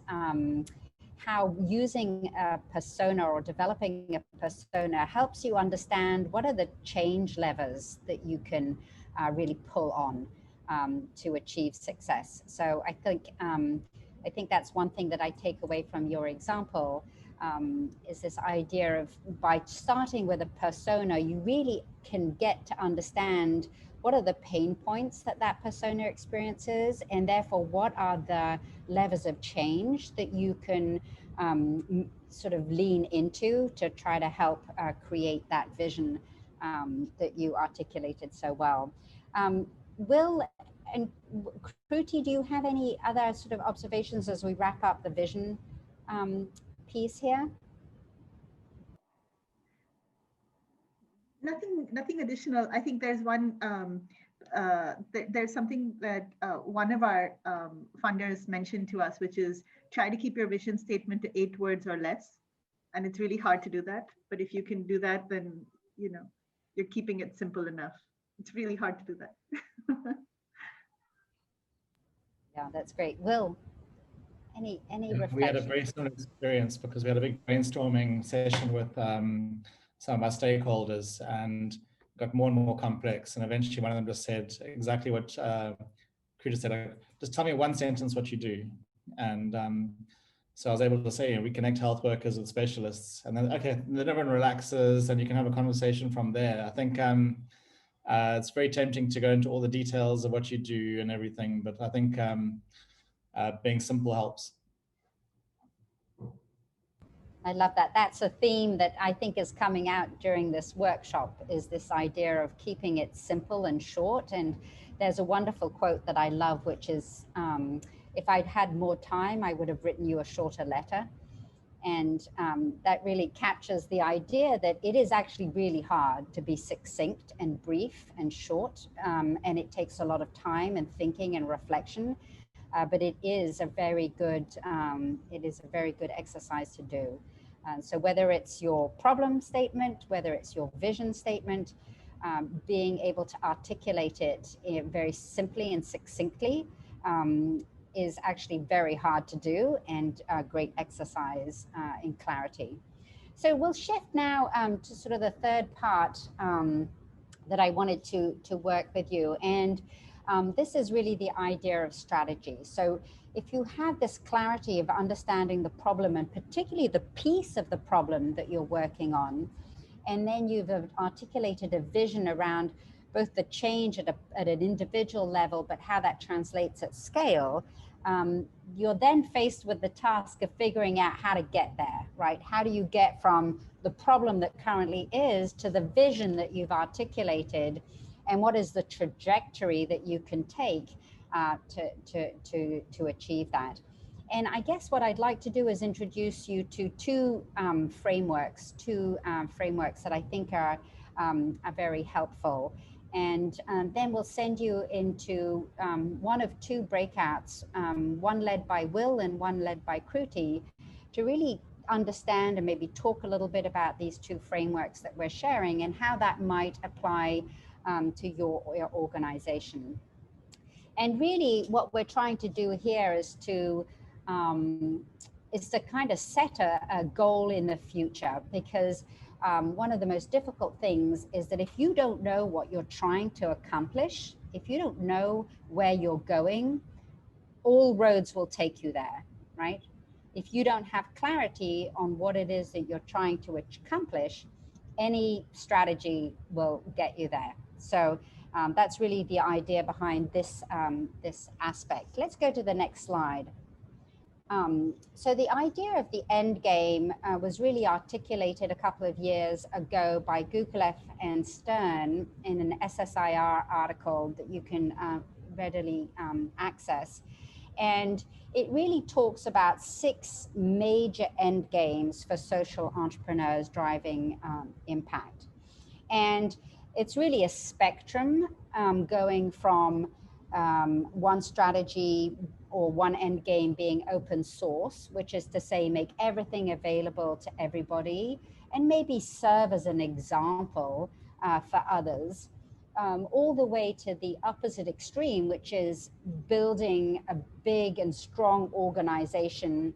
how using a persona or developing a persona helps you understand what are the change levers that you can really pull on to achieve success. So I think that's one thing that I take away from your example. Is this idea of, by starting with a persona, you really can get to understand what are the pain points that persona experiences, and therefore what are the levers of change that you can sort of lean into to try to help create that vision that you articulated so well. Will and Kruti, do you have any other sort of observations as we wrap up the vision piece here? Nothing additional. I think there's one. There's something that one of our funders mentioned to us, which is try to keep your vision statement to 8 words or less. And it's really hard to do that. But if you can do that, then you know you're keeping it simple enough. It's really hard to do that. Yeah, that's great. Will, any reflections? We had a very similar experience because we had a big brainstorming session with some of our stakeholders, and got more and more complex. And eventually one of them just said exactly what Kruti said, like, just tell me one sentence what you do. And so I was able to say, we connect health workers with specialists, and then, okay, then everyone relaxes and you can have a conversation from there. I think It's very tempting to go into all the details of what you do and everything, but I think being simple helps. I love that. That's a theme that I think is coming out during this workshop, is this idea of keeping it simple and short. And there's a wonderful quote that I love, which is, if I'd had more time, I would have written you a shorter letter. And that really captures the idea that it is actually really hard to be succinct and brief and short. And it takes a lot of time and thinking and reflection. But it is a very good exercise to do. So whether it's your problem statement, whether it's your vision statement, being able to articulate it very simply and succinctly is actually very hard to do, and a great exercise in clarity. So we'll shift now to sort of the third part that I wanted to work with you. And this is really the idea of strategy. So if you have this clarity of understanding the problem, and particularly the piece of the problem that you're working on, and then you've articulated a vision around both the change at an individual level, but how that translates at scale, you're then faced with the task of figuring out how to get there, right? How do you get from the problem that currently is to the vision that you've articulated, and what is the trajectory that you can take to achieve that? And I guess what I'd like to do is introduce you to two frameworks that I think are very helpful. And then we'll send you into one of two breakouts, one led by Will and one led by Kruti, to really understand and maybe talk a little bit about these two frameworks that we're sharing and how that might apply to your organization. And really what we're trying to do here is to kind of set a goal in the future, because one of the most difficult things is that if you don't know what you're trying to accomplish, if you don't know where you're going, all roads will take you there, right? If you don't have clarity on what it is that you're trying to accomplish, any strategy will get you there. So that's really the idea behind this, this aspect. Let's go to the next slide. So the idea of the end game was really articulated a couple of years ago by Gukolev and Stern in an SSIR article that you can readily access. And it really talks about 6 major end games for social entrepreneurs driving impact. And it's really a spectrum going from one strategy or one end game being open source, which is to say make everything available to everybody and maybe serve as an example for others, all the way to the opposite extreme, which is building a big and strong organization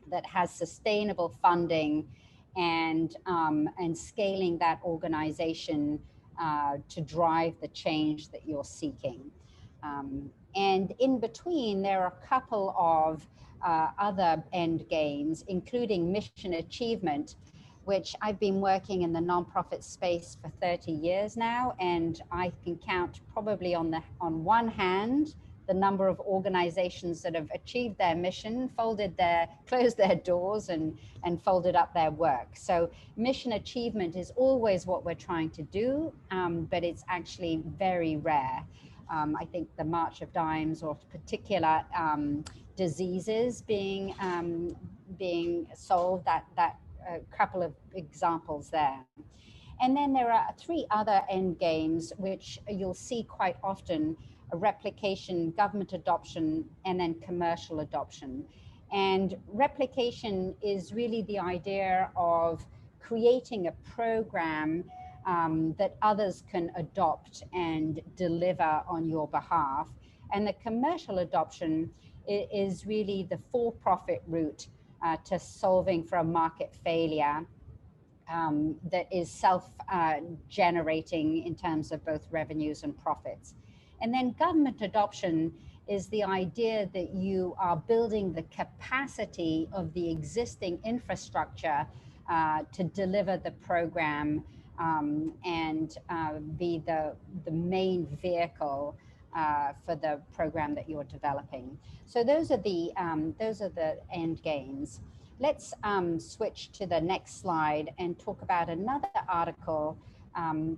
that has sustainable funding and scaling that organization to drive the change that you're seeking. And in between, there are a couple of other end games, including mission achievement, which I've been working in the nonprofit space for 30 years now, and I can count probably on one hand the number of organizations that have achieved their mission, closed their doors and folded up their work. So mission achievement is always what we're trying to do, but it's actually very rare. I think the March of Dimes or particular diseases being solved, that a couple of examples there. And then there are 3 other end games, which you'll see quite often: replication, government adoption, and then commercial adoption. And replication is really the idea of creating a program that others can adopt and deliver on your behalf. And the commercial adoption is really the for-profit route to solving for a market failure that is self-generating in terms of both revenues and profits. And then government adoption is the idea that you are building the capacity of the existing infrastructure to deliver the program and be the main vehicle for the program that you're developing. So those are the end games. Let's switch to the next slide and talk about another article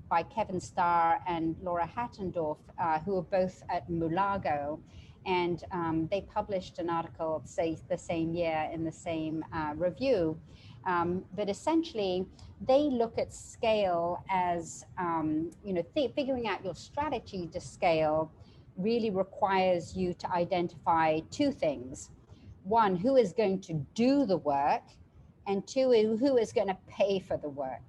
by Kevin Starr and Laura Hattendorf, who are both at Mulago. And they published an article, say, the same year in the same review. But essentially, they look at scale as, figuring out your strategy to scale really requires you to identify two things. One, who is going to do the work, and two, who is going to pay for the work.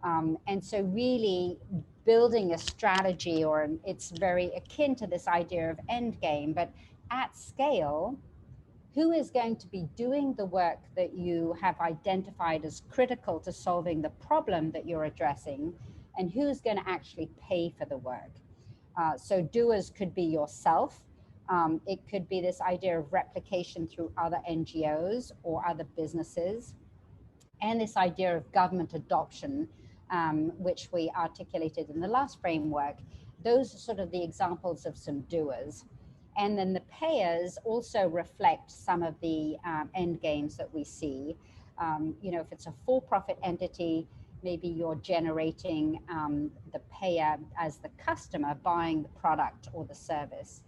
And so really building a strategy, or it's very akin to this idea of end game, but at scale, who is going to be doing the work that you have identified as critical to solving the problem that you're addressing, and who's going to actually pay for the work. So doers could be yourself. It could be this idea of replication through other NGOs or other businesses, and this idea of government adoption, which we articulated in the last framework. Those are sort of the examples of some doers. And then the payers also reflect some of the end games that we see. If it's a for-profit entity, maybe you're generating the payer as the customer buying the product or the service.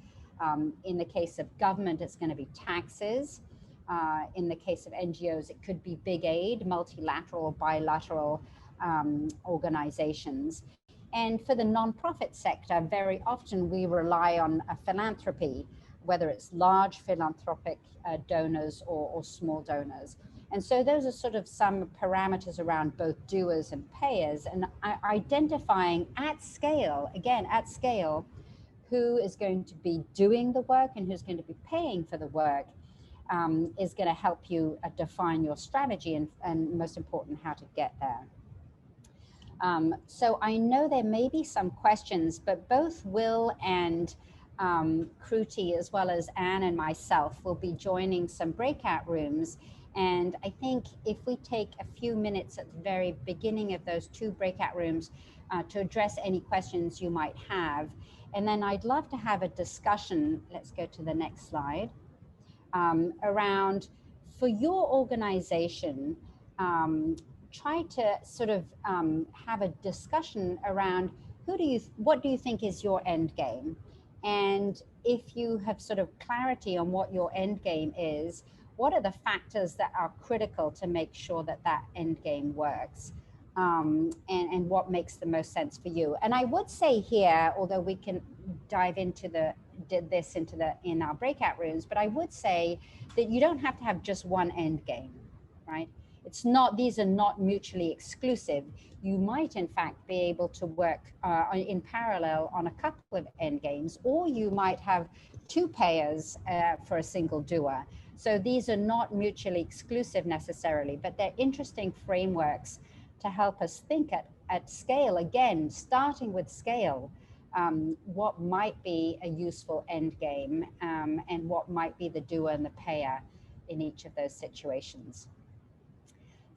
In the case of government, it's going to be taxes. In the case of NGOs, it could be big aid, multilateral or bilateral organizations. And for the nonprofit sector, very often we rely on a philanthropy, whether it's large philanthropic donors or small donors. And so those are sort of some parameters around both doers and payers, and identifying at scale, again, at scale, who is going to be doing the work and who's going to be paying for the work is going to help you define your strategy and most important, how to get there. So I know there may be some questions, but both Will and Kruti, as well as Anne and myself, will be joining some breakout rooms. And I think if we take a few minutes at the very beginning of those two breakout rooms to address any questions you might have, and then I'd love to have a discussion, let's go to the next slide, around, for your organization, try to sort of have a discussion around what do you think is your end game? And if you have sort of clarity on what your end game is, what are the factors that are critical to make sure that that end game works? And what makes the most sense for you? And I would say here, although we can dive into in our breakout rooms, but I would say that you don't have to have just one end game, right? These are not mutually exclusive. You might in fact be able to work in parallel on a couple of end games, or you might have two payers for a single doer. So these are not mutually exclusive necessarily, but they're interesting frameworks to help us think at scale, again, starting with scale, what might be a useful end game and what might be the doer and the payer in each of those situations.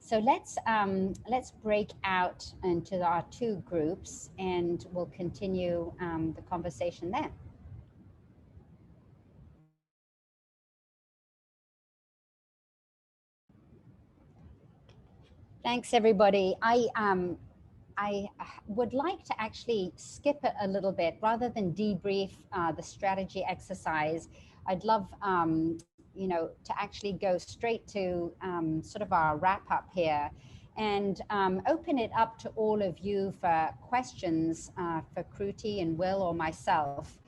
So let's break out into our two groups and we'll continue the conversation there. Thanks, everybody. I would like to actually skip it a little bit rather than debrief the strategy exercise. I'd love, to actually go straight to sort of our wrap up here and open it up to all of you for questions for Kruti and Will or myself.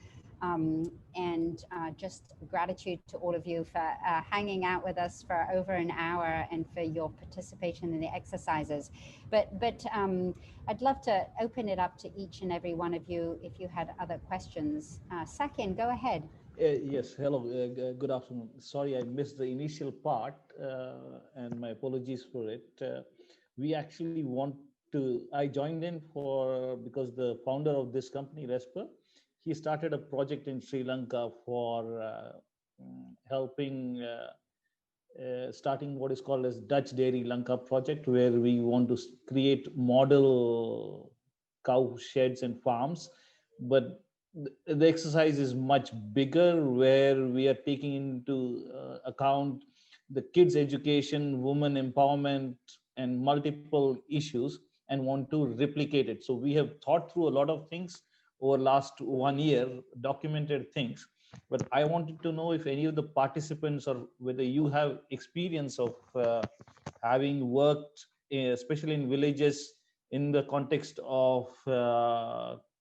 And just gratitude to all of you for hanging out with us for over an hour and for your participation in the exercises. But I'd love to open it up to each and every one of you if you had other questions. Sakin, go ahead. Yes, hello, good afternoon. Sorry, I missed the initial part and my apologies for it. We actually I joined in because the founder of this company, Resper, he started a project in Sri Lanka for helping starting what is called as Dutch Dairy Lanka project, where we want to create model cow sheds and farms. But the exercise is much bigger, where we are taking into account the kids' education, women empowerment, and multiple issues, and want to replicate it. So we have thought through a lot of things over last 1 year, documented things. But I wanted to know if any of the participants, or whether you have experience of having worked, especially in villages, in the context of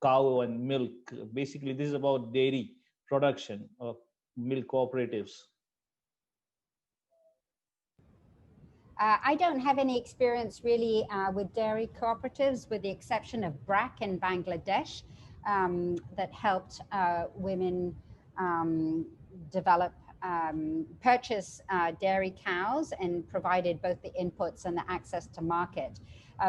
cow and milk. Basically, this is about dairy production of milk cooperatives. I don't have any experience really with dairy cooperatives, with the exception of BRAC in Bangladesh, that helped women purchase dairy cows and provided both the inputs and the access to market.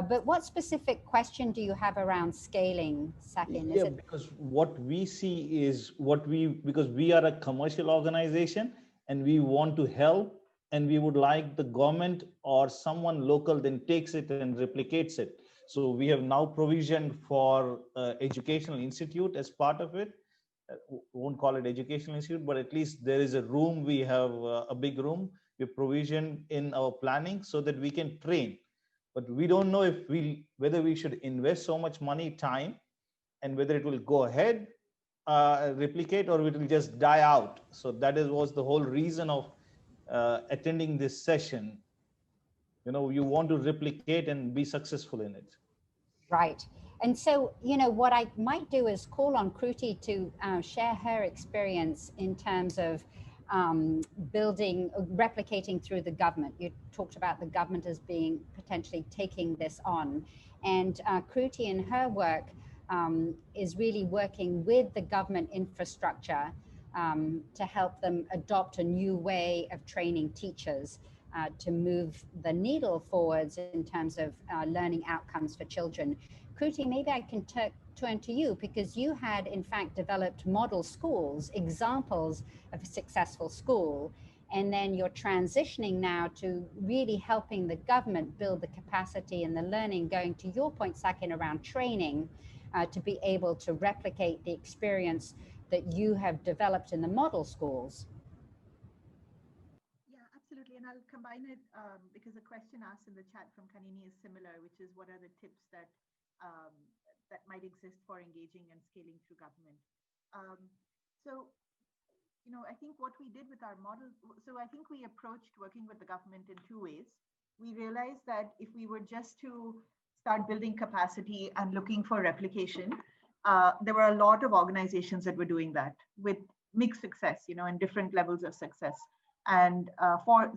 But what specific question do you have around scaling, Sakin? Yeah, because what we see is because we are a commercial organization and we want to help, and we would like the government or someone local then takes it and replicates it. So we have now provisioned for educational institute as part of it. Won't call it educational institute, but at least there is a room. We have a big room. We provisioned in our planning so that we can train. But we don't know whether we should invest so much money, time, and whether it will go ahead, replicate, or it will just die out. So that was the whole reason of attending this session. You want to replicate and be successful in it. Right. And so, what I might do is call on Kruti to share her experience in terms of replicating through the government. You talked about the government as being potentially taking this on. And Kruti in her work is really working with the government infrastructure to help them adopt a new way of training teachers to move the needle forwards in terms of learning outcomes for children. Kruti, maybe I can turn to you, because you had in fact developed model schools, examples of a successful school, and then you're transitioning now to really helping the government build the capacity and the learning, going to your point, Sakin, around training to be able to replicate the experience that you have developed in the model schools. Yeah, absolutely. And I'll combine it because a question asked in the chat from Kanini is similar, which is what are the tips that might exist for engaging and scaling through government. I think what we did with our model, so I think we approached working with the government in two ways. We realized that if we were just to start building capacity and looking for replication, there were a lot of organizations that were doing that with mixed success, and different levels of success. And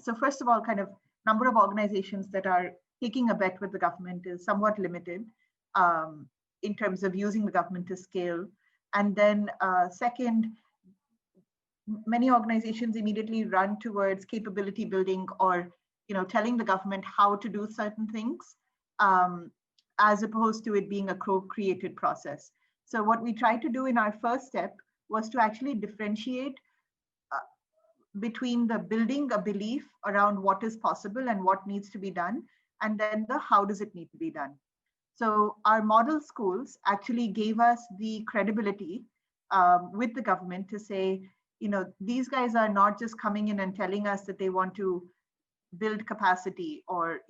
so first of all, kind of number of organizations that are taking a bet with the government is somewhat limited in terms of using the government to scale. And then second, many organizations immediately run towards capability building or telling the government how to do certain things, as opposed to it being a co-created process. So what we tried to do in our first step was to actually differentiate between the building a belief around what is possible and what needs to be done, and then the how does it need to be done. So our model schools actually gave us the credibility with the government to say, these guys are not just coming in and telling us that they want to build capacity or,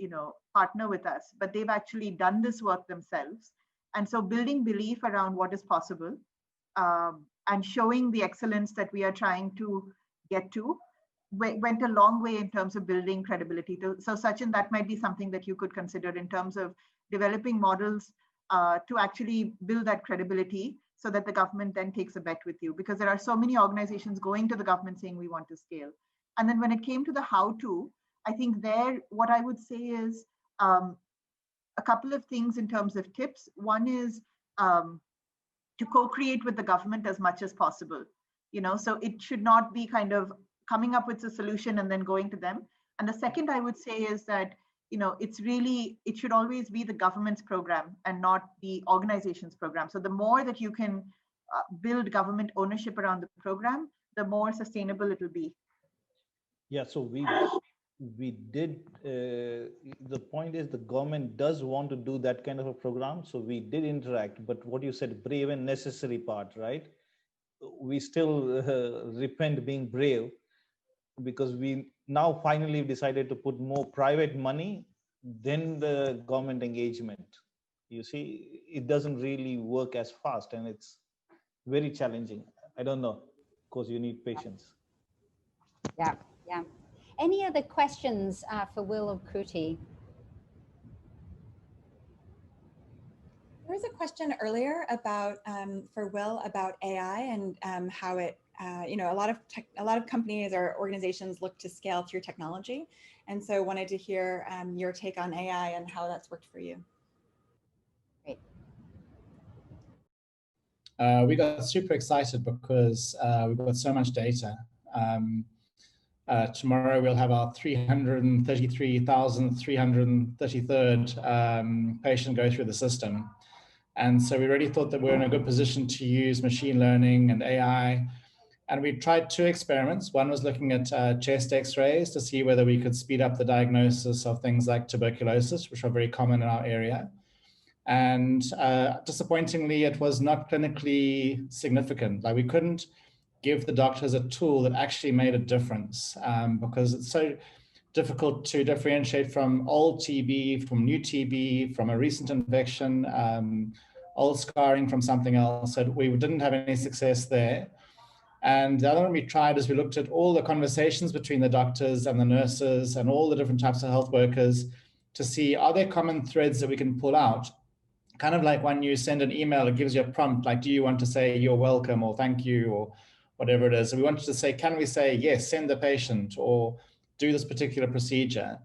partner with us, but they've actually done this work themselves. And so building belief around what is possible and showing the excellence that we are trying to get to went a long way in terms of building credibility. So Sachin, that might be something that you could consider in terms of developing models to actually build that credibility so that the government then takes a bet with you, because there are so many organizations going to the government saying we want to scale. And then when it came to the how to, I think there, what I would say is a couple of things in terms of tips. One is to co-create with the government as much as possible. So it should not be kind of coming up with a solution and then going to them. And the second I would say is that, it should always be the government's program and not the organization's program. So the more that you can build government ownership around the program, the more sustainable it will be. Yeah, so we did, the point is the government does want to do that kind of a program. So we did interact, but what you said, brave and necessary part, right? We still repent being brave, because we now finally decided to put more private money than the government engagement. You see, it doesn't really work as fast, and it's very challenging. I don't know, of course you need patience. Yeah, yeah. Any other questions for Will or Kruti? There was a question earlier about for Will about AI and how it, you know, a lot of companies or organizations look to scale through technology, and so wanted to hear your take on AI and how that's worked for you. Great. We got super excited because we've got so much data. Tomorrow we'll have our 333,333rd patient go through the system. And so we really thought that we're in a good position to use machine learning and AI. And we tried 2 experiments. One was looking at chest x-rays to see whether we could speed up the diagnosis of things like tuberculosis, which are very common in our area. And disappointingly, it was not clinically significant. Like, we couldn't give the doctors a tool that actually made a difference, because it's so difficult to differentiate from old TB, from new TB, from a recent infection, old scarring from something else. So we didn't have any success there. And the other one we tried is we looked at all the conversations between the doctors and the nurses and all the different types of health workers to see, are there common threads that we can pull out? Kind of like when you send an email, it gives you a prompt, like, do you want to say you're welcome or thank you or whatever it is. So we wanted to say, can we say, yes, send the patient or do this particular procedure?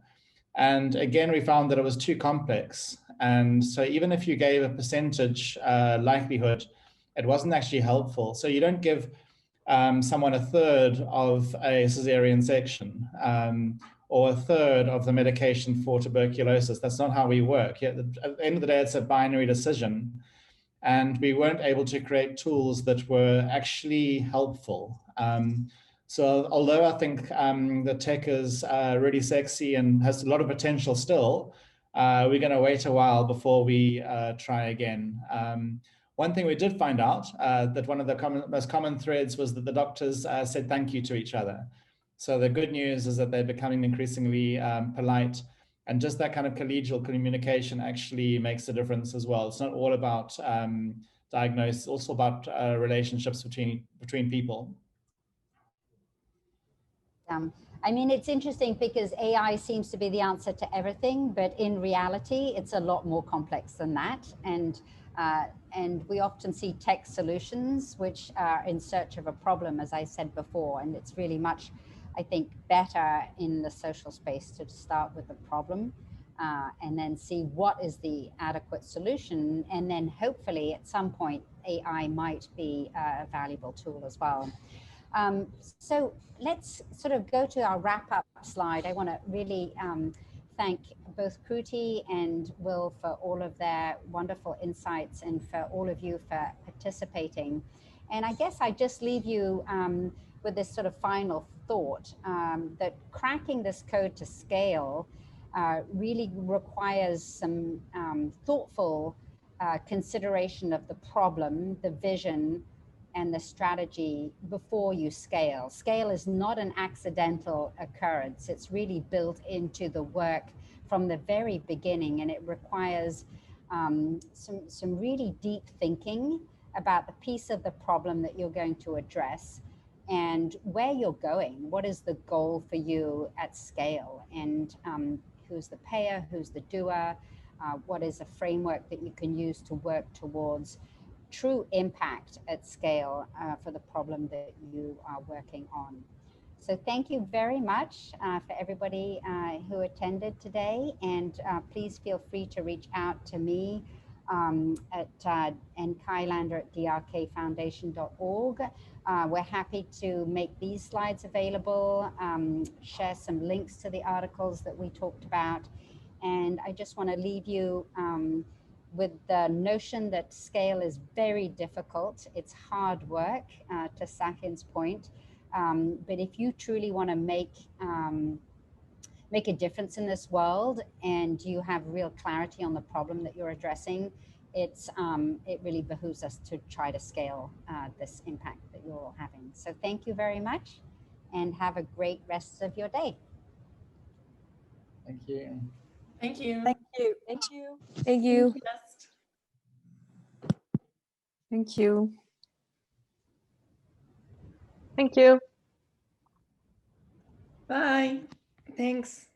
And again, we found that it was too complex. And so even if you gave a percentage likelihood, it wasn't actually helpful. So you don't give someone a third of a cesarean section or a third of the medication for tuberculosis. That's not how we work. At the end of the day, it's a binary decision. And we weren't able to create tools that were actually helpful. So although I think the tech is really sexy and has a lot of potential still, we're going to wait a while before we try again. One thing we did find out, that one of the most common threads was that the doctors said thank you to each other. So the good news is that they're becoming increasingly polite. And just that kind of collegial communication actually makes a difference as well. It's not all about diagnosis, also about relationships between people. I mean, it's interesting because AI seems to be the answer to everything, but in reality, it's a lot more complex than that. And we often see tech solutions which are in search of a problem, as I said before, and it's really much, I think, better in the social space to start with the problem and then see what is the adequate solution. And then hopefully at some point, AI might be a valuable tool as well. So let's sort of go to our wrap-up slide. I want to really thank both Kruti and Will for all of their wonderful insights and for all of you for participating. And I guess I just leave you with this sort of final thought that cracking this code to scale really requires some thoughtful consideration of the problem, the vision, and the strategy before you scale. Scale is not an accidental occurrence. It's really built into the work from the very beginning, and it requires some really deep thinking about the piece of the problem that you're going to address and where you're going. What is the goal for you at scale? And who's the payer, who's the doer? What is a framework that you can use to work towards true impact at scale for the problem that you are working on. So thank you very much for everybody who attended today, and please feel free to reach out to me at nkailander@drkfoundation.org. We're happy to make these slides available, share some links to the articles that we talked about, and I just want to leave you with the notion that scale is very difficult. It's hard work, to Sakin's point. But if you truly want to make make a difference in this world and you have real clarity on the problem that you're addressing, it really behooves us to try to scale this impact that you're all having. So thank you very much and have a great rest of your day. Thank you. Thank you. Thank you. Thank you. Thank you. Thank you. Thank you. Bye. Thanks.